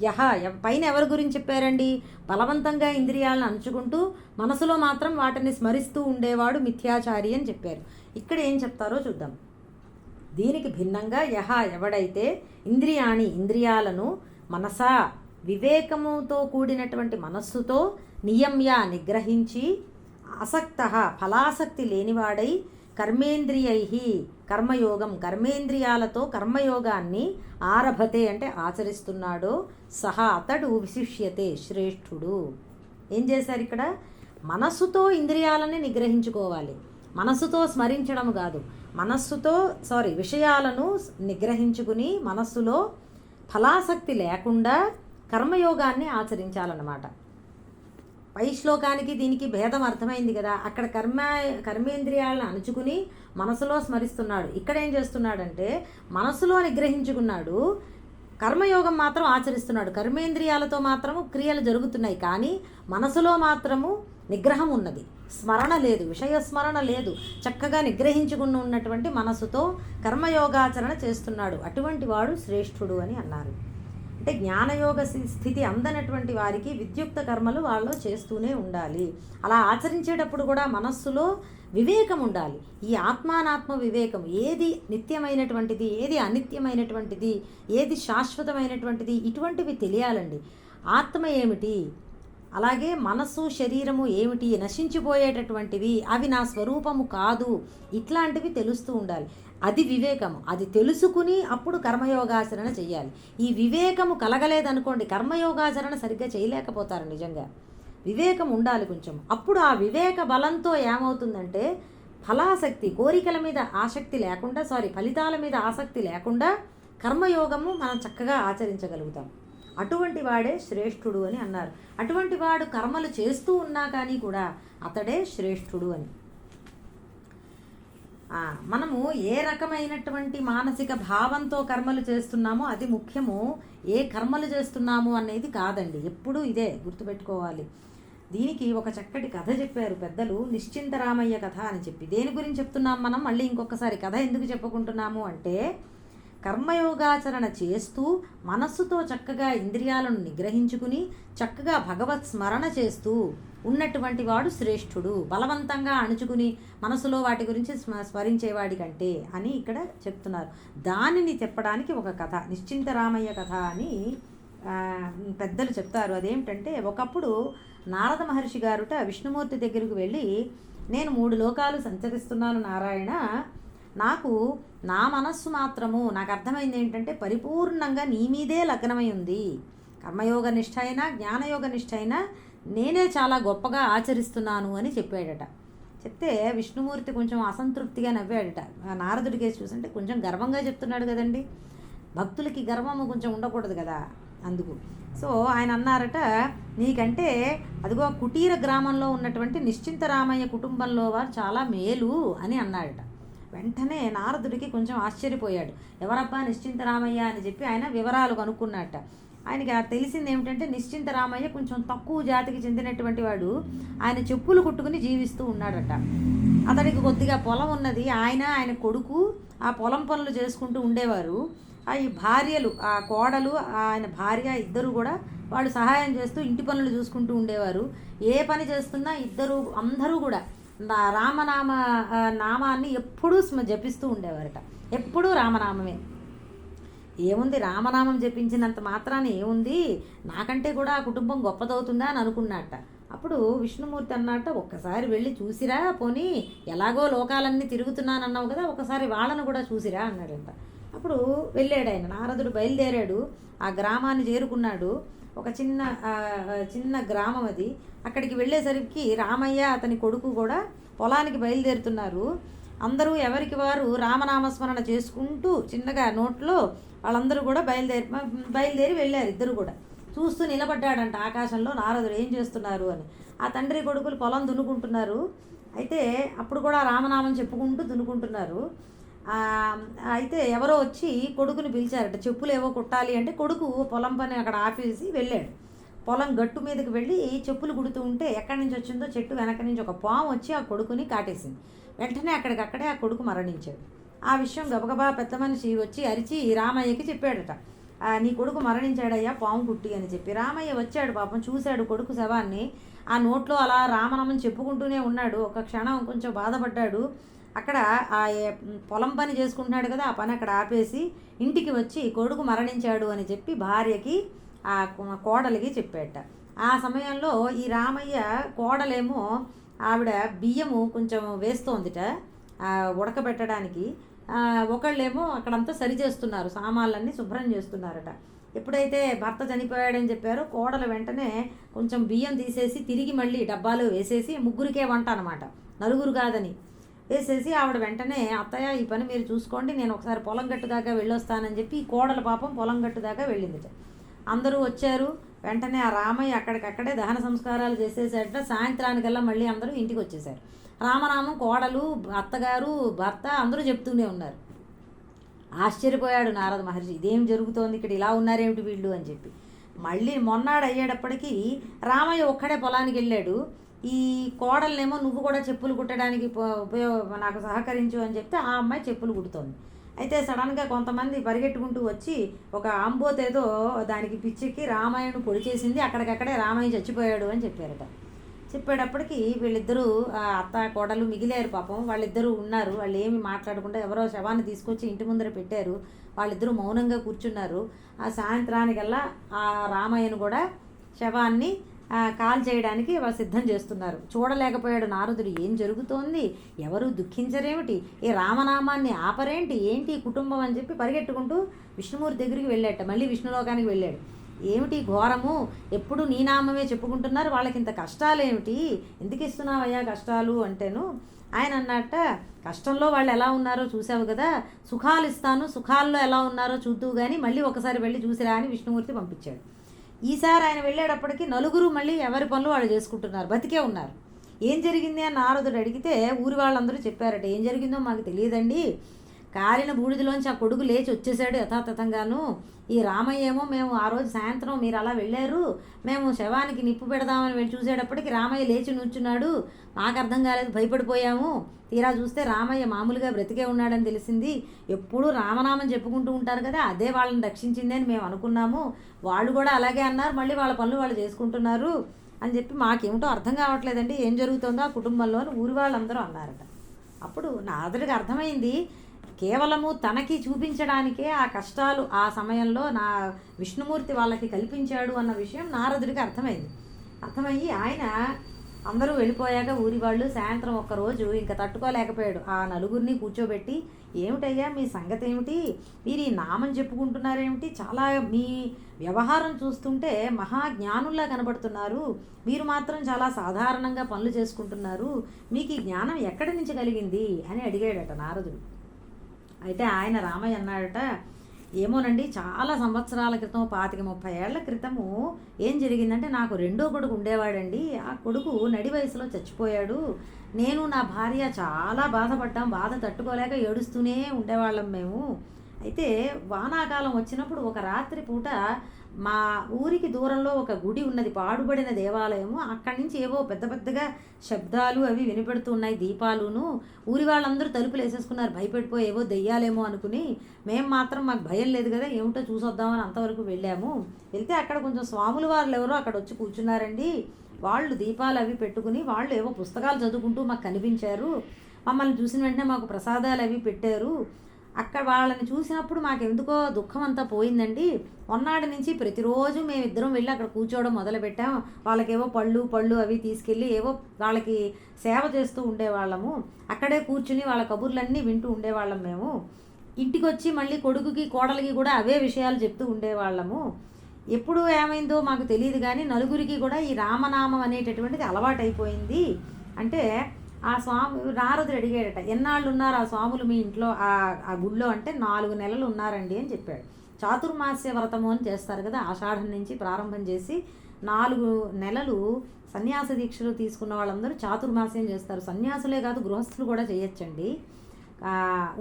యహ పైన ఎవరి గురించి చెప్పారండి? బలవంతంగా ఇంద్రియాలను అంచుకుంటూ మనసులో మాత్రం వాటిని స్మరిస్తూ ఉండేవాడు మిథ్యాచారి అని చెప్పారు. ఇక్కడ ఏం చెప్తారో చూద్దాం. దీనికి భిన్నంగా యహ ఎవడైతే ఇంద్రియాణి ఇంద్రియాలను మనసా వివేకముతో కూడినటువంటి మనస్సుతో నియమ్య నిగ్రహించి ఆసక్త ఫలాసక్తి లేనివాడై కర్మేంద్రియై కర్మయోగం కర్మేంద్రియాలతో కర్మయోగాన్ని ఆరభతే అంటే ఆచరిస్తున్నాడో సహా అతడు విశిష్యతే శ్రేష్ఠుడు. ఏం చేశారు ఇక్కడ? మనస్సుతో ఇంద్రియాలని నిగ్రహించుకోవాలి, మనస్సుతో స్మరించడం కాదు, విషయాలను నిగ్రహించుకుని మనస్సులో ఫలాసక్తి లేకుండా కర్మయోగాన్ని ఆచరించాలన్నమాట. పై శ్లోకానికి దీనికి భేదం అర్థమైంది కదా. అక్కడ కర్మేంద్రియాలను అణుచుకుని మనసులో స్మరిస్తున్నాడు, ఇక్కడ ఏం చేస్తున్నాడంటే మనసులో నిగ్రహించుకున్నాడు, కర్మయోగం మాత్రం ఆచరిస్తున్నాడు. కర్మేంద్రియాలతో మాత్రము క్రియలు జరుగుతున్నాయి, కానీ మనసులో మాత్రము నిగ్రహం ఉన్నది, స్మరణ లేదు, విషయస్మరణ లేదు. చక్కగా నిగ్రహించుకుని ఉన్నటువంటి మనసుతో కర్మయోగాచరణ చేస్తున్నాడు. అటువంటి వాడు శ్రేష్ఠుడు అని అన్నారు. అంటే జ్ఞానయోగ స్థితి అందనటువంటి వారికి విద్యుక్త కర్మలు వాళ్ళు చేస్తూనే ఉండాలి. అలా ఆచరించేటప్పుడు కూడా మనస్సులో వివేకం ఉండాలి. ఈ ఆత్మానాత్మ వివేకం, ఏది నిత్యమైనటువంటిది, ఏది అనిత్యమైనటువంటిది, ఏది శాశ్వతమైనటువంటిది, ఇటువంటివి తెలియాలండి. ఆత్మ ఏమిటి, అలాగే మనస్సు శరీరము ఏమిటి, నశించిపోయేటటువంటివి, అవి నా స్వరూపము కాదు, ఇట్లాంటివి తెలుస్తూ ఉండాలి. అది వివేకము. అది తెలుసుకుని అప్పుడు కర్మయోగాచరణ చెయ్యాలి. ఈ వివేకము కలగలేదనుకోండి, కర్మయోగాచరణ సరిగ్గా చేయలేకపోతారు. నిజంగా వివేకం ఉండాలి కొంచెం. అప్పుడు ఆ వివేక బలంతో ఏమవుతుందంటే ఫలాసక్తి, కోరికల మీద ఆసక్తి లేకుండా, ఫలితాల మీద ఆసక్తి లేకుండా కర్మయోగము మనం చక్కగా ఆచరించగలుగుతాం. అటువంటి వాడే శ్రేష్ఠుడు అని అన్నారు. అటువంటి వాడు కర్మలు చేస్తూ ఉన్నా కానీ కూడా అతడే శ్రేష్ఠుడు అని. మనము ఏ రకమైనటువంటి మానసిక భావంతో కర్మలు చేస్తున్నామో అది ముఖ్యము. ఏ కర్మలు చేస్తున్నాము అనేది కాదండి, ఎప్పుడూ ఇదే గుర్తుపెట్టుకోవాలి. దీనికి ఒక చక్కటి కథ చెప్పారు పెద్దలు, నిశ్చింతరామయ్య కథ అని చెప్పి. దేని గురించి చెప్తున్నాం మనం? మళ్ళీ ఇంకొకసారి కథ ఎందుకు చెప్పుకుంటున్నాము అంటే, కర్మయోగాచరణ చేస్తూ మనస్సుతో చక్కగా ఇంద్రియాలను నిగ్రహించుకుని చక్కగా భగవత్ స్మరణ చేస్తూ ఉన్నటువంటి వాడు శ్రేష్ఠుడు. బలవంతంగా అణుచుకుని మనసులో వాటి గురించి స్మరించేవాడి కంటే అని ఇక్కడ చెప్తున్నారు. దానిని చెప్పడానికి ఒక కథ, నిశ్చింతరామయ్య కథ అని పెద్దలు చెప్తారు. అదేమిటంటే, ఒకప్పుడు నారద మహర్షి గారుట విష్ణుమూర్తి దగ్గరికి వెళ్ళి, నేను 3 లోకాలు సంచరిస్తున్నాను నారాయణ, నాకు నా మనస్సు మాత్రము, నాకు అర్థమైంది ఏంటంటే పరిపూర్ణంగా నీ మీదే లగ్నమై ఉంది. కర్మయోగ నిష్ఠ అయినా జ్ఞానయోగ నిష్ఠ అయినా నేనే చాలా గొప్పగా ఆచరిస్తున్నాను అని చెప్పాడట. చెప్తే విష్ణుమూర్తి కొంచెం అసంతృప్తిగా నవ్వాడట. నారదుడి కేసు చూసంటే కొంచెం గర్వంగా చెప్తున్నాడు కదండి, భక్తులకి గర్వము కొంచెం ఉండకూడదు కదా, అందుకు. సో ఆయన అన్నారట, నీకంటే అదిగో కుటీర గ్రామంలో ఉన్నటువంటి నిశ్చింతరామయ్య కుటుంబంలో వారు చాలా మేలు అని అన్నాడట. వెంటనే నారదుడికి కొంచెం ఆశ్చర్యపోయాడు. ఎవరబ్బా నిశ్చింతరామయ్య అని చెప్పి ఆయన వివరాలు కనుక్కున్నట్ట. ఆయనకి తెలిసింది ఏమిటంటే, నిశ్చింతరామయ్య కొంచెం తక్కువ జాతికి చెందినటువంటి వాడు, ఆయన చెప్పులు కుట్టుకుని జీవిస్తూ ఉన్నాడట. అతడికి కొద్దిగా పొలం ఉన్నది, ఆయన కొడుకు ఆ పొలం పనులు చేసుకుంటూ ఉండేవారు. ఈ భార్యలు, ఆ కోడలు, ఆయన భార్య ఇద్దరు కూడా వాళ్ళు సహాయం చేస్తూ ఇంటి పనులు చూసుకుంటూ ఉండేవారు. ఏ పని చేస్తున్నా అందరూ కూడా రామనామ నామాన్ని ఎప్పుడూ జపిస్తూ ఉండేవారట. ఎప్పుడూ రామనామమే. ఏముంది, రామనామం జపించినంత మాత్రాన ఏముంది, నాకంటే కూడా ఆ కుటుంబం గొప్పదవుతుందా అని అనుకున్నట్ట. అప్పుడు విష్ణుమూర్తి అన్నట్ట, ఒక్కసారి వెళ్ళి చూసిరా, పోనీ ఎలాగో లోకాలన్నీ తిరుగుతున్నానన్నావు కదా, ఒకసారి వాళ్ళను కూడా చూసిరా అన్నాడంట. అప్పుడు వెళ్ళాడు ఆయన. నారదుడు బయలుదేరాడు, ఆ గ్రామాన్ని చేరుకున్నాడు. ఒక చిన్న గ్రామం అది. అక్కడికి వెళ్ళేసరికి రామయ్య అతని కొడుకు కూడా పొలానికి బయలుదేరుతున్నారు. అందరూ ఎవరికి వారు రామనామస్మరణ చేసుకుంటూ చిన్నగా నోట్లో వాళ్ళందరూ కూడా బయలుదేరి వెళ్ళారు. ఇద్దరు కూడా చూస్తూ నిలబడ్డాడంట ఆకాశంలో నారదుడు, ఏం చేస్తున్నారు అని. ఆ తండ్రి కొడుకులు పొలం దున్నుకుంటున్నారు. అయితే అప్పుడు కూడా రామనామం చెప్పుకుంటూ దున్నుకుంటున్నారు. అయితే ఎవరో వచ్చి కొడుకుని పిలిచారట, చెప్పులు ఏవో కుట్టాలి అంటే కొడుకు పొలం పని అక్కడ ఆపేసి వెళ్ళాడు. పొలం గట్టు మీదకి వెళ్ళి చెప్పులు కుడుతూ ఉంటే ఎక్కడి నుంచి వచ్చిందో చెట్టు వెనక నుంచి ఒక పాము వచ్చి ఆ కొడుకుని కాటేసింది. వెంటనే అక్కడికక్కడే ఆ కొడుకు మరణించాడు. ఆ విషయం గబగబా పెద్ద మనిషి వచ్చి అరిచి రామయ్యకి చెప్పాడట, నీ కొడుకు మరణించాడయ్యా పాము కుట్టి అని చెప్పి. రామయ్య వచ్చాడు, పాపం చూశాడు కొడుకు శవాన్ని. ఆ నోట్లో అలా రామనామం చెప్పుకుంటూనే ఉన్నాడు. ఒక క్షణం కొంచెం బాధపడ్డాడు. అక్కడ ఆ పొలం పని చేసుకుంటున్నాడు కదా, ఆ పని అక్కడ ఆపేసి ఇంటికి వచ్చి కొడుకు మరణించాడు అని చెప్పి భార్యకి, ఆ కోడలికి చెప్పాట. ఆ సమయంలో ఈ రామయ్య కోడలేమో ఆవిడ బియ్యము కొంచెం వేస్తోందిట ఉడకబెట్టడానికి. ఒకళ్ళేమో అక్కడంతా సరి చేస్తున్నారు, సామాన్లన్నీ శుభ్రం చేస్తున్నారట. ఎప్పుడైతే భర్త చనిపోయాడని చెప్పారో కోడలు వెంటనే కొంచెం బియ్యం తీసేసి తిరిగి మళ్ళీ డబ్బాలో వేసేసి, ముగ్గురికే వంట అనమాట, నలుగురు కాదని వేసేసి, ఆవిడ వెంటనే అత్తయ్య ఈ పని మీరు చూసుకోండి, నేను ఒకసారి పొలం గట్టు దాకా వెళ్ళొస్తానని చెప్పి ఈ కోడల పాపం పొలం గట్టు దాకా వెళ్ళిందిట. అందరూ వచ్చారు. వెంటనే ఆ రామయ్య అక్కడికక్కడే దహన సంస్కారాలు చేసేసట. సాయంత్రానికల్లా మళ్ళీ అందరూ ఇంటికి వచ్చేసారు. రామనామం కోడలు, అత్తగారు, భర్త అందరూ చెప్తూనే ఉన్నారు. ఆశ్చర్యపోయాడు నారద మహర్షి, ఇదేం జరుగుతోంది ఇక్కడ, ఇలా ఉన్నారేమిటి వీళ్ళు అని చెప్పి. మళ్ళీ మొన్నాడు అయ్యేటప్పటికీ రామయ్య ఒక్కడే పొలానికి వెళ్ళాడు. ఈ కోడలనేమో నువ్వు కూడా చెప్పులు కుట్టడానికి నాకు సహకరించు అని చెప్తే ఆ అమ్మాయి చెప్పులు కుడుతోంది. అయితే సడన్గా కొంతమంది పరిగెట్టుకుంటూ వచ్చి ఒక ఆంబోతేదో దానికి పిచ్చికి రామాయణను పొడి చేసింది, అక్కడికక్కడే రామయ్య చచ్చిపోయాడు అని చెప్పారట. చెప్పేటప్పటికి వీళ్ళిద్దరూ అత్త కోడలు మిగిలారు. పాపం వాళ్ళిద్దరూ ఉన్నారు. వాళ్ళు ఏమి మాట్లాడకుండా ఎవరో శవాన్ని తీసుకొచ్చి ఇంటి ముందర పెట్టారు. వాళ్ళిద్దరూ మౌనంగా కూర్చున్నారు. ఆ సాయంత్రానికల్లా ఆ రామయ్యను కూడా శవాన్ని కాల్ చేయడానికి వాళ్ళు సిద్ధం చేస్తున్నారు. చూడలేకపోయాడు నారదుడు, ఏం జరుగుతోంది, ఎవరు దుఃఖించరేమిటి, ఈ రామనామాన్ని ఆపరేంటి, ఏంటి కుటుంబం అని చెప్పి పరిగెట్టుకుంటూ విష్ణుమూర్తి దగ్గరికి వెళ్ళాట. మళ్ళీ విష్ణులోకానికి వెళ్ళాడు. ఏమిటి ఘోరము, ఎప్పుడు నీ నామమే చెప్పుకుంటున్నారు, వాళ్ళకి ఇంత కష్టాలు ఏమిటి, ఎందుకు ఇస్తున్నావయ్యా కష్టాలు అంటేను ఆయన అన్నట్ట, కష్టంలో వాళ్ళు ఎలా ఉన్నారో చూసావు కదా, సుఖాలు ఇస్తాను, సుఖాల్లో ఎలా ఉన్నారో చూద్దువు కానీ మళ్ళీ ఒకసారి వెళ్ళి చూసిరా అని విష్ణుమూర్తి పంపించాడు. ఈసారి ఆయన వెళ్ళేటప్పటికి నలుగురు మళ్ళీ ఎవరి పనులు వాళ్ళు చేసుకుంటున్నారు, బతికే ఉన్నారు. ఏం జరిగింది అని నారదుడు అడిగితే ఊరి వాళ్ళందరూ చెప్పారట, ఏం జరిగిందో మాకు తెలియదండి, కాలిన బూడిదలోంచి ఆ కొడుకు లేచి వచ్చేసాడు యథాతథంగాను. ఈ రామయ్య ఏమో మేము ఆ రోజు సాయంత్రం మీరు అలా వెళ్ళారు, మేము శవానికి నిప్పు పెడదామని వెళ్ళి చూసేటప్పటికి రామయ్య లేచి నుంచున్నాడు, మాకు అర్థం కాలేదు, భయపడిపోయాము. తీరా చూస్తే రామయ్య మామూలుగా బ్రతికే ఉన్నాడని తెలిసింది. ఎప్పుడూ రామనామం చెప్పుకుంటూ ఉంటారు కదా, అదే వాళ్ళని రక్షించిందని మేము అనుకున్నాము, వాళ్ళు కూడా అలాగే అన్నారు, మళ్ళీ వాళ్ళ పనులు వాళ్ళు చేసుకుంటున్నారు అని చెప్పి మాకేమిటో అర్థం కావట్లేదండి, ఏం జరుగుతుందో ఆ కుటుంబంలో అని ఊరి వాళ్ళందరూ అన్నారట. అప్పుడు నారదుడికి అర్థమైంది, కేవలము తనకి చూపించడానికే ఆ కష్టాలు ఆ సమయంలో విష్ణుమూర్తి వాళ్ళకి కల్పించాడు అన్న విషయం నారదుడికి అర్థమయ్యి ఆయన అందరూ వెళ్ళిపోయాక ఊరి వాళ్ళు సాయంత్రం ఒక్కరోజు ఇంకా తట్టుకోలేకపోయాడు. ఆ నలుగురిని కూర్చోబెట్టి, ఏమిటయ్యా మీ సంగతి ఏమిటి, మీరు ఈ నామం చెప్పుకుంటున్నారేమిటి, చాలా మీ వ్యవహారం చూస్తుంటే మహాజ్ఞానుల్లా కనబడుతున్నారు, మీరు మాత్రం చాలా సాధారణంగా పనులు చేసుకుంటున్నారు, మీకు ఈ జ్ఞానం ఎక్కడి నుంచి కలిగింది అని అడిగాడట నారదుడు. అయితే ఆయన రామయ్య అన్నాడట, ఏమోనండి, చాలా సంవత్సరాల క్రితం 25-30 ఏళ్ల క్రితము ఏం జరిగిందంటే, నాకు రెండో కొడుకు ఉండేవాడండి, ఆ కొడుకు నడి వయసులో చచ్చిపోయాడు, నేను నా భార్య చాలా బాధపడ్డాం, బాధ తట్టుకోలేక ఏడుస్తూనే ఉండేవాళ్ళం మేము. అయితే వానాకాలం వచ్చినప్పుడు ఒక రాత్రి పూట మా ఊరికి దూరంలో ఒక గుడి ఉన్నది, పాడుబడిన దేవాలయము, అక్కడి నుంచి ఏవో పెద్ద పెద్దగా శబ్దాలు అవి వినిపెడుతున్నాయి, దీపాలును. ఊరి వాళ్ళందరూ తలుపులు వేసేసుకున్నారు, భయపడిపోయి ఏవో దెయ్యాలేమో అనుకుని. మేము మాత్రం మాకు భయం లేదు కదా, ఏమిటో చూసొద్దామని అంతవరకు వెళ్ళాము. వెళ్తే అక్కడ కొంచెం స్వాముల వారు ఎవరో అక్కడ వచ్చి కూర్చున్నారండి. వాళ్ళు దీపాలు అవి పెట్టుకుని వాళ్ళు ఏవో పుస్తకాలు చదువుకుంటూ మాకు కనిపించారు. మమ్మల్ని చూసిన వెంటనే మాకు ప్రసాదాలు అవి పెట్టారు. అక్కడ వాళ్ళని చూసినప్పుడు మాకెందుకో దుఃఖం అంతా పోయిందండి. మొన్నటి నుంచి ప్రతిరోజు మేమిద్దరం వెళ్ళి అక్కడ కూర్చోవడం మొదలుపెట్టాం. వాళ్ళకేవో పళ్ళు అవి తీసుకెళ్ళి ఏవో వాళ్ళకి సేవ చేస్తూ ఉండేవాళ్ళము. అక్కడే కూర్చుని వాళ్ళ కబుర్లన్నీ వింటూ ఉండేవాళ్ళం మేము. ఇంటికి వచ్చి మళ్ళీ కొడుకుకి కోడలికి కూడా అవే విషయాలు చెప్తూ ఉండేవాళ్ళము. ఎప్పుడు ఏమైందో మాకు తెలియదు, కానీ నలుగురికి కూడా ఈ రామనామం అనేటటువంటిది అలవాటైపోయింది. అంటే ఆ స్వామి నారదుడు అడిగాడట, ఎన్నాళ్ళు ఉన్నారు ఆ స్వాములు మీ ఇంట్లో ఆ గుళ్ళో అంటే 4 నెలలు ఉన్నారండి అని చెప్పాడు. చాతుర్మాస్య వ్రతము అని చేస్తారు కదా, ఆషాఢం నుంచి ప్రారంభం చేసి 4 నెలలు సన్యాస దీక్షలు తీసుకున్న వాళ్ళందరూ చాతుర్మాస్యం చేస్తారు. సన్యాసులే కాదు, గృహస్థులు కూడా చేయొచ్చండి.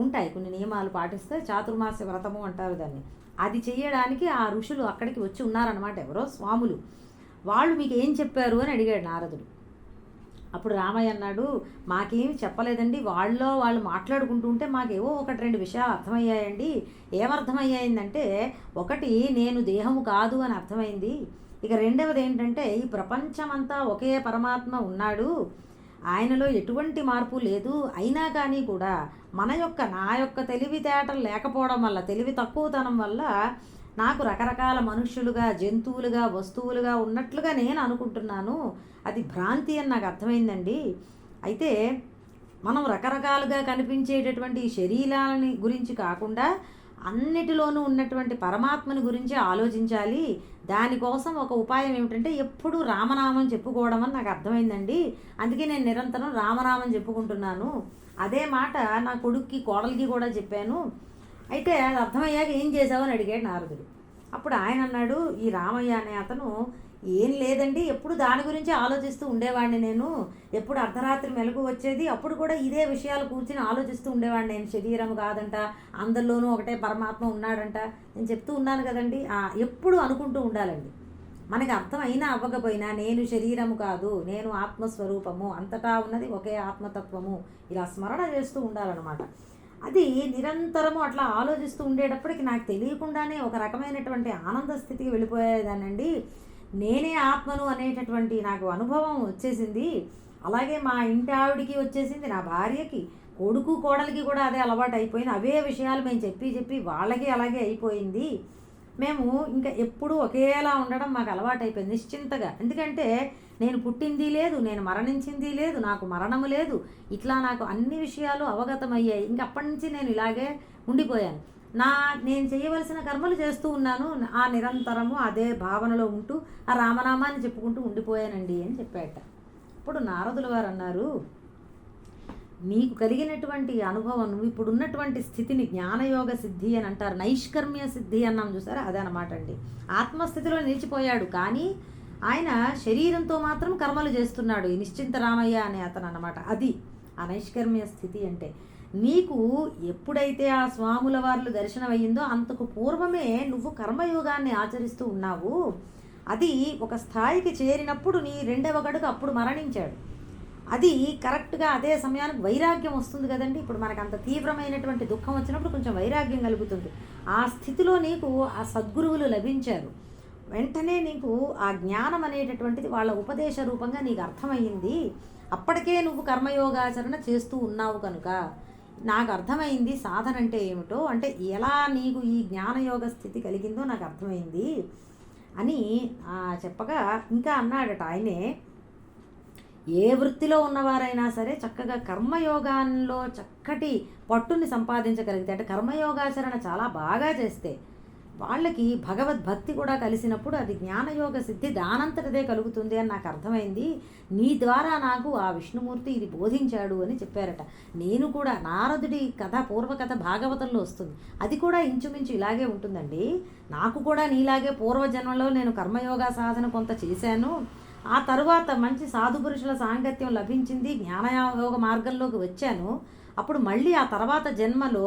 ఉంటాయి కొన్ని నియమాలు పాటిస్తే చాతుర్మాస్య వ్రతము అంటారు దాన్ని. అది చేయడానికి ఆ ఋషులు అక్కడికి వచ్చి ఉన్నారనమాట, ఎవరో స్వాములు. వాళ్ళు మీకు ఏం చెప్పారు అని అడిగాడు నారదుడు. అప్పుడు రామయ్య అన్నాడు, మాకేమి చెప్పలేదండి, వాళ్ళు మాట్లాడుకుంటూ ఉంటే మాకేవో 1-2 విషయాలు అర్థమయ్యాయండి. ఏమర్థమయ్యాయిందంటే, ఒకటి నేను దేహము కాదు అని అర్థమైంది. ఇక రెండవది ఏంటంటే, ఈ ప్రపంచమంతా ఒకే పరమాత్మ ఉన్నాడు, ఆయనలో ఎటువంటి మార్పు లేదు. అయినా కానీ కూడా నా యొక్క తెలివితేటలు లేకపోవడం వల్ల, తెలివి తక్కువతనం వల్ల నాకు రకరకాల మనుష్యులుగా, జంతువులుగా, వస్తువులుగా ఉన్నట్లుగా నేను అనుకుంటున్నాను. అది భ్రాంతి అని నాకు అర్థమైందండి. అయితే మనం రకరకాలుగా కనిపించేటటువంటి శరీరాలని గురించి కాకుండా అన్నిటిలోనూ ఉన్నటువంటి పరమాత్మని గురించి ఆలోచించాలి. దానికోసం ఒక ఉపాయం ఏమిటంటే ఎప్పుడు రామనామం చెప్పుకోవడం అని నాకు అర్థమైందండి. అందుకే నేను నిరంతరం రామనామం చెప్పుకుంటున్నాను. అదే మాట నా కొడుక్కి కోడలికి కూడా చెప్పాను. అయితే అది అర్థమయ్యాక ఏం చేసావు అని అడిగాడు నారదుడు. అప్పుడు ఆయన అన్నాడు, ఈ రామయ్య అనే అతను ఏం లేదండి, ఎప్పుడు దాని గురించి ఆలోచిస్తూ ఉండేవాడిని నేను. ఎప్పుడు అర్ధరాత్రి మెలకు వచ్చేది, అప్పుడు కూడా ఇదే విషయాలు కూర్చుని ఆలోచిస్తూ ఉండేవాడిని. నేను శరీరం కాదంట, అందరిలోనూ ఒకటే పరమాత్మ ఉన్నాడంట, నేను చెప్తూ ఉన్నాను కదండి. ఎప్పుడు అనుకుంటూ ఉండాలండి. మనకి అర్థమైనా అవ్వకపోయినా నేను శరీరము కాదు, నేను ఆత్మస్వరూపము, అంతటా ఉన్నది ఒకే ఆత్మతత్వము, ఇలా స్మరణ చేస్తూ ఉండాలన్నమాట. అది నిరంతరము అట్లా ఆలోచిస్తూ ఉండేటప్పటికి నాకు తెలియకుండానే ఒక రకమైనటువంటి ఆనంద స్థితికి వెళ్ళిపోయేదానండి. నేనే ఆత్మను అనేటటువంటి నాకు అనుభవం వచ్చేసింది. అలాగే మా ఇంటి ఆవిడికి వచ్చేసింది, నా భార్యకి, కొడుకు కోడలికి కూడా అదే అలవాటు అయిపోయింది. అవే విషయాలు మేము చెప్పి వాళ్ళకి అలాగే అయిపోయింది. మేము ఇంకా ఎప్పుడూ ఒకేలా ఉండడం మాకు అలవాటు అయిపోయింది నిశ్చింతగా. ఎందుకంటే నేను పుట్టింది లేదు, నేను మరణించింది లేదు, నాకు మరణము లేదు. ఇట్లా నాకు అన్ని విషయాలు అవగతమయ్యాయి. ఇంక అప్పటి నుంచి నేను ఇలాగే ఉండిపోయాను. నేను చేయవలసిన కర్మలు చేస్తూ ఉన్నాను. ఆ నిరంతరము అదే భావనలో ఉంటూ ఆ రామనామాన్ని చెప్పుకుంటూ ఉండిపోయానండి అని చెప్పాట. ఇప్పుడు నారదుల వారు అన్నారు, నీకు కలిగినటువంటి అనుభవం, నువ్వు ఇప్పుడున్నటువంటి స్థితిని జ్ఞానయోగ సిద్ధి అని అంటారు. నైష్కర్మ్య సిద్ధి అన్నాం చూసారా, అదనమాట అండి. ఆత్మస్థితిలో నిలిచిపోయాడు, కానీ ఆయన శరీరంతో మాత్రం కర్మలు చేస్తున్నాడు. ఈ నిశ్చింత రామయ్య అనే అతను అన్నమాట. అది ఆ నైష్కర్మ్య స్థితి అంటే. నీకు ఎప్పుడైతే ఆ స్వాముల వార్లు దర్శనం అయ్యిందో అంతకు పూర్వమే నువ్వు కర్మయోగాన్ని ఆచరిస్తూ ఉన్నావు. అది ఒక స్థాయికి చేరినప్పుడు నీ 2వ గడుగు అప్పుడు మరణించాడు. అది కరెక్ట్గా అదే సమయానికి వైరాగ్యం వస్తుంది కదండి. ఇప్పుడు మనకు అంత తీవ్రమైనటువంటి దుఃఖం వచ్చినప్పుడు కొంచెం వైరాగ్యం కలుగుతుంది. ఆ స్థితిలో నీకు ఆ సద్గురువులు లభించారు. వెంటనే నీకు ఆ జ్ఞానం అనేటటువంటిది వాళ్ళ ఉపదేశ రూపంగా నీకు అర్థమయ్యింది. అప్పటికే నువ్వు కర్మయోగాచరణ చేస్తూ ఉన్నావు కనుక నాకు అర్థమైంది సాధన అంటే ఏమిటో, అంటే ఎలా నీకు ఈ జ్ఞానయోగ స్థితి కలిగిందో నాకు అర్థమైంది అని చెప్పగా ఇంకా అన్నాడట ఆయనే, ఏ వృత్తిలో ఉన్నవారైనా సరే చక్కగా కర్మయోగాల్లో చక్కటి పట్టుని సంపాదించగలిగితే, అంటే కర్మయోగాచరణ చాలా బాగా చేస్తే వాళ్ళకి భగవద్భక్తి కూడా కలిసినప్పుడు అది జ్ఞానయోగ సిద్ధి దానంతటదే కలుగుతుంది అని నాకు అర్థమైంది. నీ ద్వారా నాకు ఆ విష్ణుమూర్తి ఇది బోధించాడు అని చెప్పారట. నేను కూడా నారదుడి కథ, పూర్వకథ భాగవతంలో వస్తుంది. అది కూడా ఇంచుమించు ఇలాగే ఉంటుందండి. నాకు కూడా నీలాగే పూర్వజన్మలో నేను కర్మయోగా సాధన కొంత చేశాను. ఆ తరువాత మంచి సాధుపురుషుల సాంగత్యం లభించింది, జ్ఞానయోగ మార్గంలోకి వచ్చాను. అప్పుడు మళ్ళీ ఆ తర్వాత జన్మలో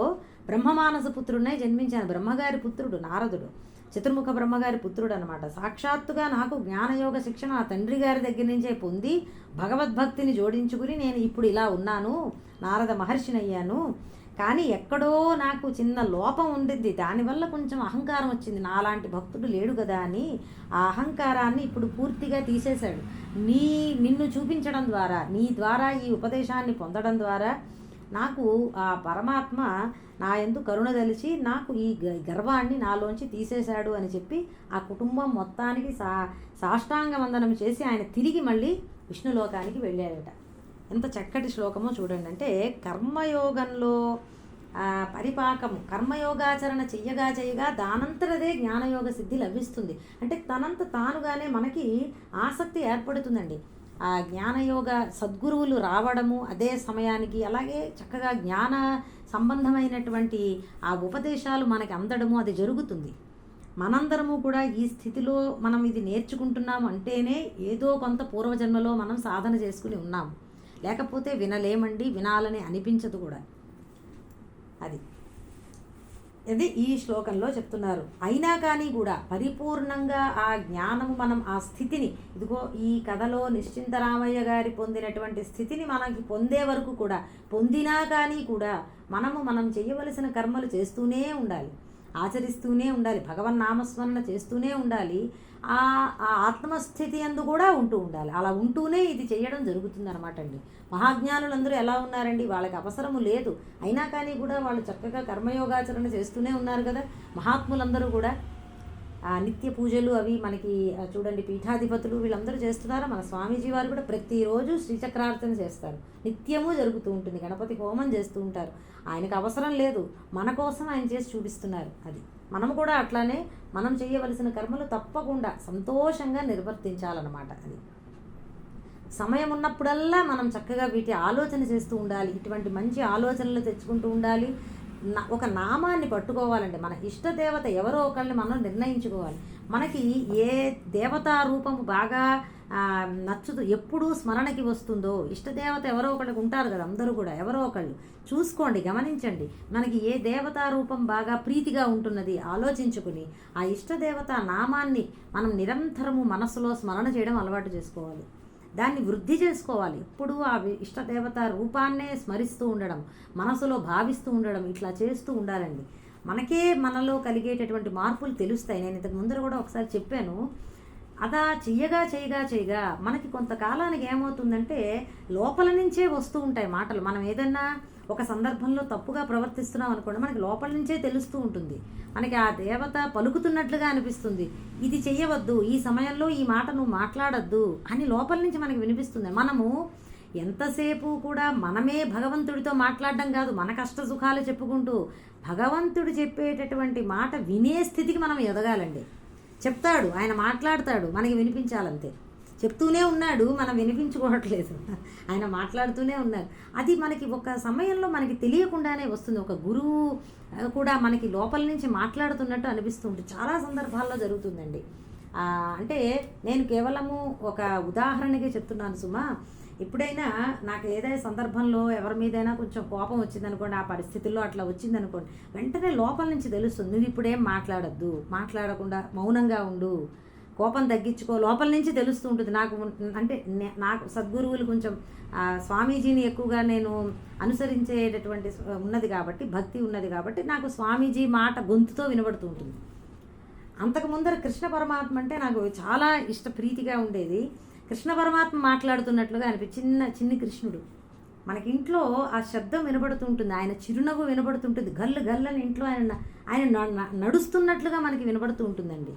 బ్రహ్మమానస పుత్రుడినే జన్మించాను. బ్రహ్మగారి పుత్రుడు నారదుడు, చతుర్ముఖ బ్రహ్మగారి పుత్రుడు అనమాట. సాక్షాత్తుగా నాకు జ్ఞానయోగ శిక్షణ ఆ తండ్రి గారి దగ్గర నుంచే పొంది భగవద్భక్తిని జోడించుకుని నేను ఇప్పుడు ఇలా ఉన్నాను, నారద మహర్షిని అయ్యాను. కానీ ఎక్కడో నాకు చిన్న లోపం ఉండింది, దానివల్ల కొంచెం అహంకారం వచ్చింది, నాలాంటి భక్తుడు లేడు కదా అని. ఆ అహంకారాన్ని ఇప్పుడు పూర్తిగా తీసేశాడు. నిన్ను చూపించడం ద్వారా, నీ ద్వారా ఈ ఉపదేశాన్ని పొందడం ద్వారా నాకు ఆ పరమాత్మ నా యందు కరుణ తెలిసి నాకు ఈ గర్వాన్ని నాలోంచి తీసేశాడు అని చెప్పి ఆ కుటుంబం మొత్తానికి సాష్టాంగ వందనం చేసి ఆయన తిరిగి మళ్ళీ విష్ణులోకానికి వెళ్ళాడట. ఎంత చక్కటి శ్లోకమో చూడండి. అంటే కర్మయోగంలో పరిపాకము, కర్మయోగాచరణ చెయ్యగా దానంతరదే జ్ఞానయోగ సిద్ధి లభిస్తుంది. అంటే తనంత తానుగానే మనకి ఆసక్తి ఏర్పడుతుందండి. ఆ జ్ఞానయోగ సద్గురువులు రావడము అదే సమయానికి, అలాగే చక్కగా జ్ఞాన సంబంధమైనటువంటి ఆ ఉపదేశాలు మనకి అందడము అది జరుగుతుంది. మనందరము కూడా ఈ స్థితిలో మనం ఇది నేర్చుకుంటున్నాము అంటేనే ఏదో కొంత పూర్వజన్మలో మనం సాధన చేసుకుని ఉన్నాము, లేకపోతే వినలేమండి, వినాలని అనిపించదు కూడా. అది ఈ శ్లోకంలో చెప్తున్నారు. అయినా కానీ కూడా పరిపూర్ణంగా ఆ జ్ఞానము మనం ఆ స్థితిని, ఇదిగో ఈ కథలో నిశ్చింతరామయ్య గారి పొందినటువంటి స్థితిని మనకి పొందే వరకు కూడా, పొందినా కానీ కూడా మనం చేయవలసిన కర్మలు చేస్తూనే ఉండాలి, ఆచరిస్తూనే ఉండాలి, భగవన్నామస్మరణ చేస్తూనే ఉండాలి, ఆ ఆత్మస్థితి అందు కూడా ఉంటూ ఉండాలి. అలా ఉంటూనే ఇది చేయడం జరుగుతుంది అనమాట అండి. మహాజ్ఞానులందరూ ఎలా ఉన్నారండి, వాళ్ళకి అవసరము లేదు, అయినా కానీ కూడా వాళ్ళు చక్కగా కర్మయోగాచరణ చేస్తూనే ఉన్నారు కదా. మహాత్ములందరూ కూడా నిత్య పూజలు అవి మనకి చూడండి, పీఠాధిపతులు వీళ్ళందరూ చేస్తున్నారు. మన స్వామీజీ వారు కూడా ప్రతిరోజు శ్రీచక్రార్చన చేస్తారు, నిత్యము జరుగుతూ ఉంటుంది. గణపతి హోమం చేస్తూ ఉంటారు. ఆయనకు అవసరం లేదు, మన కోసం ఆయన చేసి చూపిస్తున్నారు. అది మనము కూడా అట్లానే మనం చేయవలసిన కర్మలు తప్పకుండా సంతోషంగా నిర్వర్తించాలన్నమాట. అది సమయం ఉన్నప్పుడల్లా మనం చక్కగా వీటి ఆలోచన చేస్తూ ఉండాలి, ఇటువంటి మంచి ఆలోచనలు తెచ్చుకుంటూ ఉండాలి. ఒక నామాన్ని పట్టుకోవాలండి. మన ఇష్టదేవత ఎవరో ఒకళ్ళని మనం నిర్ణయించుకోవాలి. మనకి ఏ దేవతా రూపము బాగా నచ్చుతూ ఎప్పుడూ స్మరణకి వస్తుందో, ఇష్టదేవత ఎవరో ఒకళ్ళకి ఉంటారు కదా, అందరూ కూడా ఎవరో ఒకళ్ళు చూసుకోండి, గమనించండి. మనకి ఏ దేవతా రూపం బాగా ప్రీతిగా ఉంటున్నది ఆలోచించుకుని ఆ ఇష్టదేవత నామాన్ని మనం నిరంతరము మనసులో స్మరణ చేయడం అలవాటు చేసుకోవాలి, దాన్ని వృద్ధి చేసుకోవాలి. ఎప్పుడూ ఆ ఇష్టదేవత రూపాన్నే స్మరిస్తూ ఉండడం, మనసులో భావిస్తూ ఉండడం, ఇట్లా చేస్తూ ఉండాలండి. మనకే మనలో కలిగేటటువంటి మార్పులు తెలుస్తాయి. నేను ఇంతకు ముందర కూడా ఒకసారి చెప్పాను. అదా చేయగా మనకి కొంతకాలానికి ఏమవుతుందంటే లోపల నుంచే వస్తూ ఉంటాయి మాటలు. మనం ఏదన్నా ఒక సందర్భంలో తప్పుగా ప్రవర్తిస్తున్నాం అనుకోండి, మనకి లోపల నుంచే తెలుస్తూ ఉంటుంది. మనకి ఆ దేవత పలుకుతున్నట్లుగా అనిపిస్తుంది, ఇది చెయ్యవద్దు, ఈ సమయంలో ఈ మాట నువ్వు మాట్లాడద్దు అని లోపల నుంచి మనకి వినిపిస్తుంది. మనము ఎంతసేపు కూడా మనమే భగవంతుడితో మాట్లాడడం కాదు, మన కష్ట సుఖాలు చెప్పుకుంటూ భగవంతుడు చెప్పేటటువంటి మాట వినే స్థితికి మనం ఎదగాలండి. చెప్తాడు, ఆయన మాట్లాడతాడు, మనకి వినిపించాలంతే. చెప్తూనే ఉన్నాడు, మనం వినిపించుకోవట్లేదు, ఆయన మాట్లాడుతూనే ఉన్నారు. అది మనకి ఒక సమయంలో మనకి తెలియకుండానే వస్తుంది. ఒక గురువు కూడా మనకి లోపల నుంచి మాట్లాడుతున్నట్టు అనిపిస్తుంది, చాలా సందర్భాల్లో జరుగుతుందండి. అంటే నేను కేవలము ఒక ఉదాహరణకి చెప్తున్నాను సుమా. ఎప్పుడైనా నాకు ఏదైనా సందర్భంలో ఎవరి మీదైనా కొంచెం కోపం వచ్చిందనుకోండి, ఆ పరిస్థితుల్లో అట్లా వచ్చిందనుకోండి, వెంటనే లోపల నుంచి తెలుస్తుంది, నువ్వు ఇప్పుడేం మాట్లాడద్దు, మాట్లాడకుండా మౌనంగా ఉండు, కోపం తగ్గించుకో, లోపల నుంచి తెలుస్తూ ఉంటుంది. నాకు సద్గురువులు కొంచెం స్వామీజీని ఎక్కువగా నేను అనుసరించేటటువంటి ఉన్నది కాబట్టి, భక్తి ఉన్నది కాబట్టి నాకు స్వామీజీ మాట గొంతుతో వినబడుతూ ఉంటుంది. అంతకు ముందర కృష్ణ పరమాత్మ అంటే నాకు చాలా ప్రీతిగా ఉండేది. కృష్ణ పరమాత్మ మాట్లాడుతున్నట్లుగా చిన్ని కృష్ణుడు మనకి ఇంట్లో ఆ శబ్దం వినబడుతూ ఉంటుంది, ఆయన చిరునవ్వు వినబడుతుంటుంది, గల్లు గల్లని ఇంట్లో ఆయన నడుస్తున్నట్లుగా మనకి వినబడుతూ ఉంటుందండి.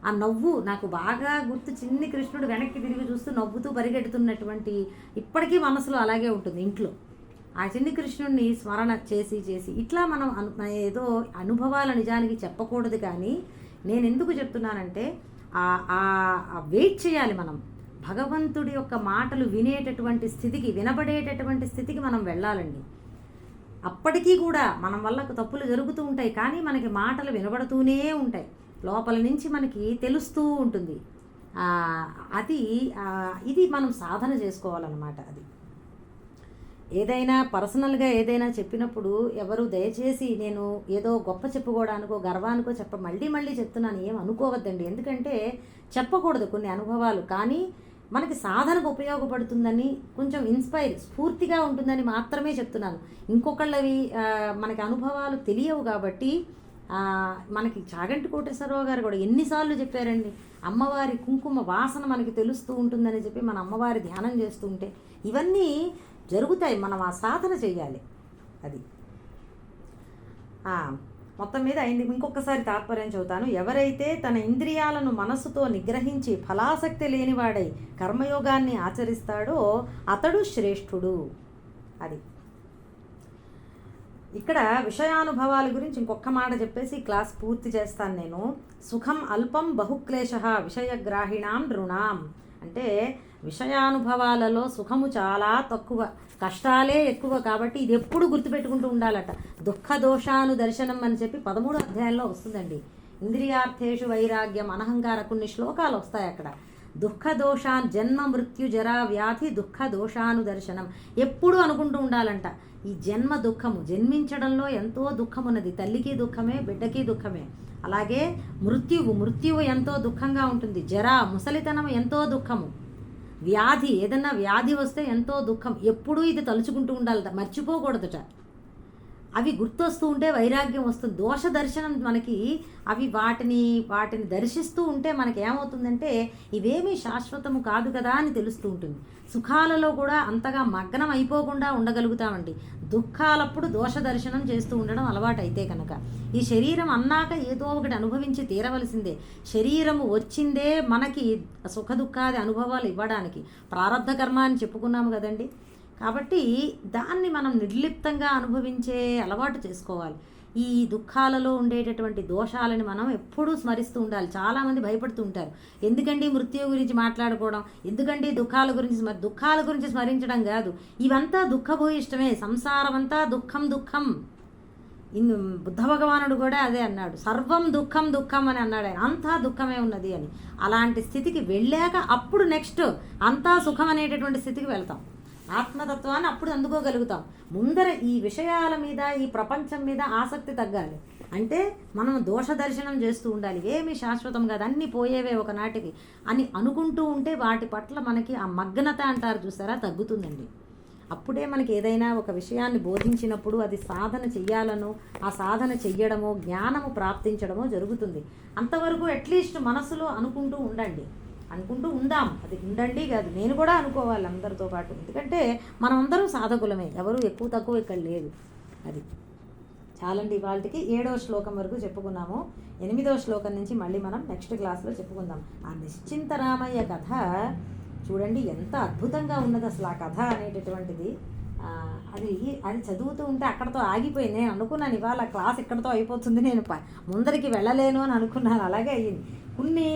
ఆ నవ్వు నాకు బాగా గుర్తు. చిన్ని కృష్ణుడు వెనక్కి తిరిగి చూస్తూ నవ్వుతూ పరిగెడుతున్నటువంటి ఇప్పటికీ మనసులో అలాగే ఉంటుంది ఇంట్లో. ఆ చిన్ని కృష్ణుడిని స్మరణ చేసి ఇట్లా మనం ఏదో అనుభవాలు నిజానికి చెప్పకూడదు, కానీ నేను ఎందుకు చెప్తున్నానంటే వెయిట్ చేయాలి. మనం భగవంతుడి యొక్క మాటలు వినేటటువంటి స్థితికి, వినబడేటటువంటి స్థితికి మనం వెళ్ళాలండి. అప్పటికీ కూడా మనం వల్ల తప్పులు జరుగుతూ ఉంటాయి, కానీ మనకి మాటలు వినబడుతూనే ఉంటాయి, లోపల నుంచి మనకి తెలుస్తూ ఉంటుంది. ఇది మనం సాధన చేసుకోవాలన్నమాట. అది ఏదైనా పర్సనల్గా ఏదైనా చెప్పినప్పుడు ఎవరు దయచేసి నేను ఏదో గొప్ప చెప్పుకోవడానికో గర్వానికో మళ్ళీ చెప్తున్నాను, ఏం అనుకోవద్దండి. ఎందుకంటే చెప్పకూడదు కొన్ని అనుభవాలు, కానీ మనకి సాధనకు ఉపయోగపడుతుందని, కొంచెం స్ఫూర్తిగా ఉంటుందని మాత్రమే చెప్తున్నాను. ఇంకొకళ్ళవి మనకి అనుభవాలు తెలియవు కాబట్టి. మనకి చాగంటి కోటేశ్వరరావు గారు కూడా ఎన్నిసార్లు చెప్పారండి, అమ్మవారి కుంకుమ వాసన మనకి తెలుస్తూ ఉంటుందని చెప్పి మన అమ్మవారి ధ్యానం చేస్తూ ఉంటే ఇవన్నీ జరుగుతాయి. మనం ఆ సాధన చెయ్యాలి. అది మొత్తం మీద అయింది. ఇంకొకసారి తాత్పర్యం చెబుతాను. ఎవరైతే తన ఇంద్రియాలను మనస్సుతో నిగ్రహించి ఫలాసక్తి లేనివాడై కర్మయోగాన్ని ఆచరిస్తాడో అతడు శ్రేష్ఠుడు. అది ఇక్కడ విషయానుభవాల గురించి ఇంకొక మాట చెప్పేసి క్లాస్ పూర్తి చేస్తాను నేను. సుఖం అల్పం బహుక్లేశ విషయగ్రాహిణాం నృణాం. అంటే విషయానుభవాలలో సుఖము చాలా తక్కువ, కష్టాలే ఎక్కువ. కాబట్టి ఇది ఎప్పుడు గుర్తుపెట్టుకుంటూ ఉండాలట. దుఃఖ దోషాను దర్శనం అని చెప్పి 13వ అధ్యాయంలో వస్తుందండి. ఇంద్రియార్థేషు వైరాగ్యం, అనహంకార, కొన్ని శ్లోకాలు వస్తాయి అక్కడ. దుఃఖ దోషాన్ జన్మ మృత్యు జరా వ్యాధి దుఃఖ దోషాను దర్శనం ఎప్పుడు అనుకుంటూ ఉండాలంట. ఈ జన్మ దుఃఖము, జన్మించడంలో ఎంతో దుఃఖం ఉన్నది. తల్లికి దుఃఖమే, బిడ్డకి దుఃఖమే. అలాగే మృత్యువు ఎంతో దుఃఖంగా ఉంటుంది. జరా, ముసలితనం ఎంతో దుఃఖము. వ్యాధి, ఏదన్నా వ్యాధి వస్తే ఎంతో దుఃఖం. ఎప్పుడూ ఇది తలుచుకుంటూ ఉండాలట, మర్చిపోకూడదట. అవి గుర్తొస్తూ ఉంటే వైరాగ్యం వస్తుంది. దోష దర్శనం మనకి అవి వాటిని దర్శిస్తూ ఉంటే మనకి ఏమవుతుందంటే ఇవేమీ శాశ్వతము కాదు కదా అని తెలుస్తూ ఉంటుంది. సుఖాలలో కూడా అంతగా మగ్నం అయిపోకుండా ఉండగలుగుతామండి. దుఃఖాలప్పుడు దోష దర్శనం చేస్తూ ఉండడం అలవాటు అయితే కనుక. ఈ శరీరం అన్నాక ఏదో ఒకటి అనుభవించి తీరవలసిందే. శరీరము వచ్చిందే మనకి సుఖ దుఃఖాది అనుభవాలు ఇవ్వడానికి. ప్రారబ్ధ కర్మ అని చెప్పుకున్నాము కదండి. కాబట్టి దాన్ని మనం నిర్లిప్తంగా అనుభవించే అలవాటు చేసుకోవాలి. ఈ దుఃఖాలలో ఉండేటటువంటి దోషాలని మనం ఎప్పుడూ స్మరిస్తూ ఉండాలి. చాలామంది భయపడుతూ ఉంటారు, ఎందుకండి మృత్యు గురించి మాట్లాడుకోవడం, ఎందుకండి దుఃఖాల గురించి స్మరించడం కాదు. ఇవంతా దుఃఖభూయిష్టమే. సంసారం అంతా దుఃఖం. బుద్ధ భగవానుడు కూడా అదే అన్నాడు, సర్వం దుఃఖం అని అన్నాడు ఆయన. అంతా దుఃఖమే ఉన్నది అని. అలాంటి స్థితికి వెళ్ళాక అప్పుడు నెక్స్ట్ అంతా సుఖం అనేటటువంటి స్థితికి వెళ్తాం. ఆత్మతత్వాన్ని అప్పుడు అందుకోగలుగుతాం. ముందర ఈ విషయాల మీద, ఈ ప్రపంచం మీద ఆసక్తి తగ్గాలి. అంటే మనం దోష దర్శనం చేస్తూ ఉండాలి. ఏమీ శాశ్వతం కాదు, అన్నీ పోయేవే ఒకనాటికి అని అనుకుంటూ ఉంటే వాటి పట్ల మనకి ఆ మగ్నత అంటారు చూసారా, తగ్గుతుందండి. అప్పుడే మనకి ఏదైనా ఒక విషయాన్ని బోధించినప్పుడు అది సాధన చెయ్యాలనో, ఆ సాధన చెయ్యడమో, జ్ఞానము ప్రాప్తించడమో జరుగుతుంది. అంతవరకు అట్లీస్ట్ మనసులో అనుకుంటూ ఉందాం. అది ఉండండి కాదు, నేను కూడా అనుకోవాలి అందరితో పాటు. ఎందుకంటే మనమందరం సాధకులమే, ఎవరు ఎక్కువ తక్కువ ఇక్కడ లేదు. అది చాలండి. ఇవాళకి 7వ శ్లోకం వరకు చెప్పుకున్నాము. 8వ శ్లోకం నుంచి మళ్ళీ మనం నెక్స్ట్ క్లాస్లో చెప్పుకుందాం. ఆ నిశ్చింతరామయ్య కథ చూడండి ఎంత అద్భుతంగా ఉన్నది అసలు ఆ కథ అనేటటువంటిది. అది చదువుతూ ఉంటే అక్కడతో ఆగిపోయింది. నేను అనుకున్నాను ఇవాళ క్లాస్ ఇక్కడతో అయిపోతుంది, నేను ముందరికి వెళ్ళలేను అని అనుకున్నాను. అలాగే అయ్యింది. కొన్ని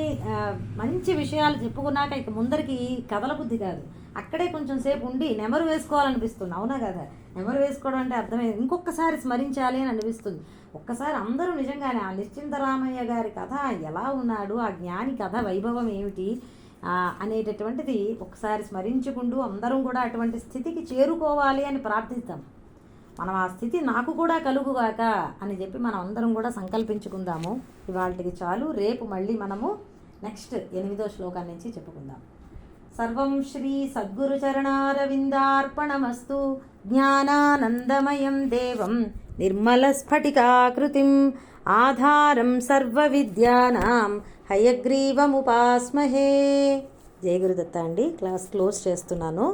మంచి విషయాలు చెప్పుకున్నాక ఇక ముందరికి కథల బుద్ధి కాదు, అక్కడే కొంచెం సేపు ఉండి నెమరు వేసుకోవాలనిపిస్తుంది. అవునా కదా, నెమరు వేసుకోవడం అంటే అర్థమైంది. ఇంకొకసారి స్మరించాలి అని అనిపిస్తుంది. ఒక్కసారి అందరూ నిజంగానే ఆ నిశ్చింతరామయ్య గారి కథ ఎలా ఉన్నాడు, ఆ జ్ఞాని కథ వైభవం ఏమిటి అనేటటువంటిది ఒకసారి స్మరించుకుంటూ అందరం కూడా అటువంటి స్థితికి చేరుకోవాలి అని ప్రార్థిస్తాం. మనం ఆ స్థితి నాకు కూడా కలుగుగాక అని చెప్పి మనం అందరం కూడా సంకల్పించుకుందాము. ఇవాళకి చాలు. రేపు మళ్ళీ మనము నెక్స్ట్ 8వ శ్లోకాన్ని నుంచి చెప్పుకుందాం. సర్వం శ్రీ సద్గురు చరణారవిందార్పణమస్తు. జ్ఞానానందమయం దేవం నిర్మల స్ఫటికాకృతిం ఆధారం సర్వ విద్యానాం హయగ్రీవముపాస్మహే. జయ గురుదత్త అండి. క్లాస్ క్లోజ్ చేస్తున్నాను.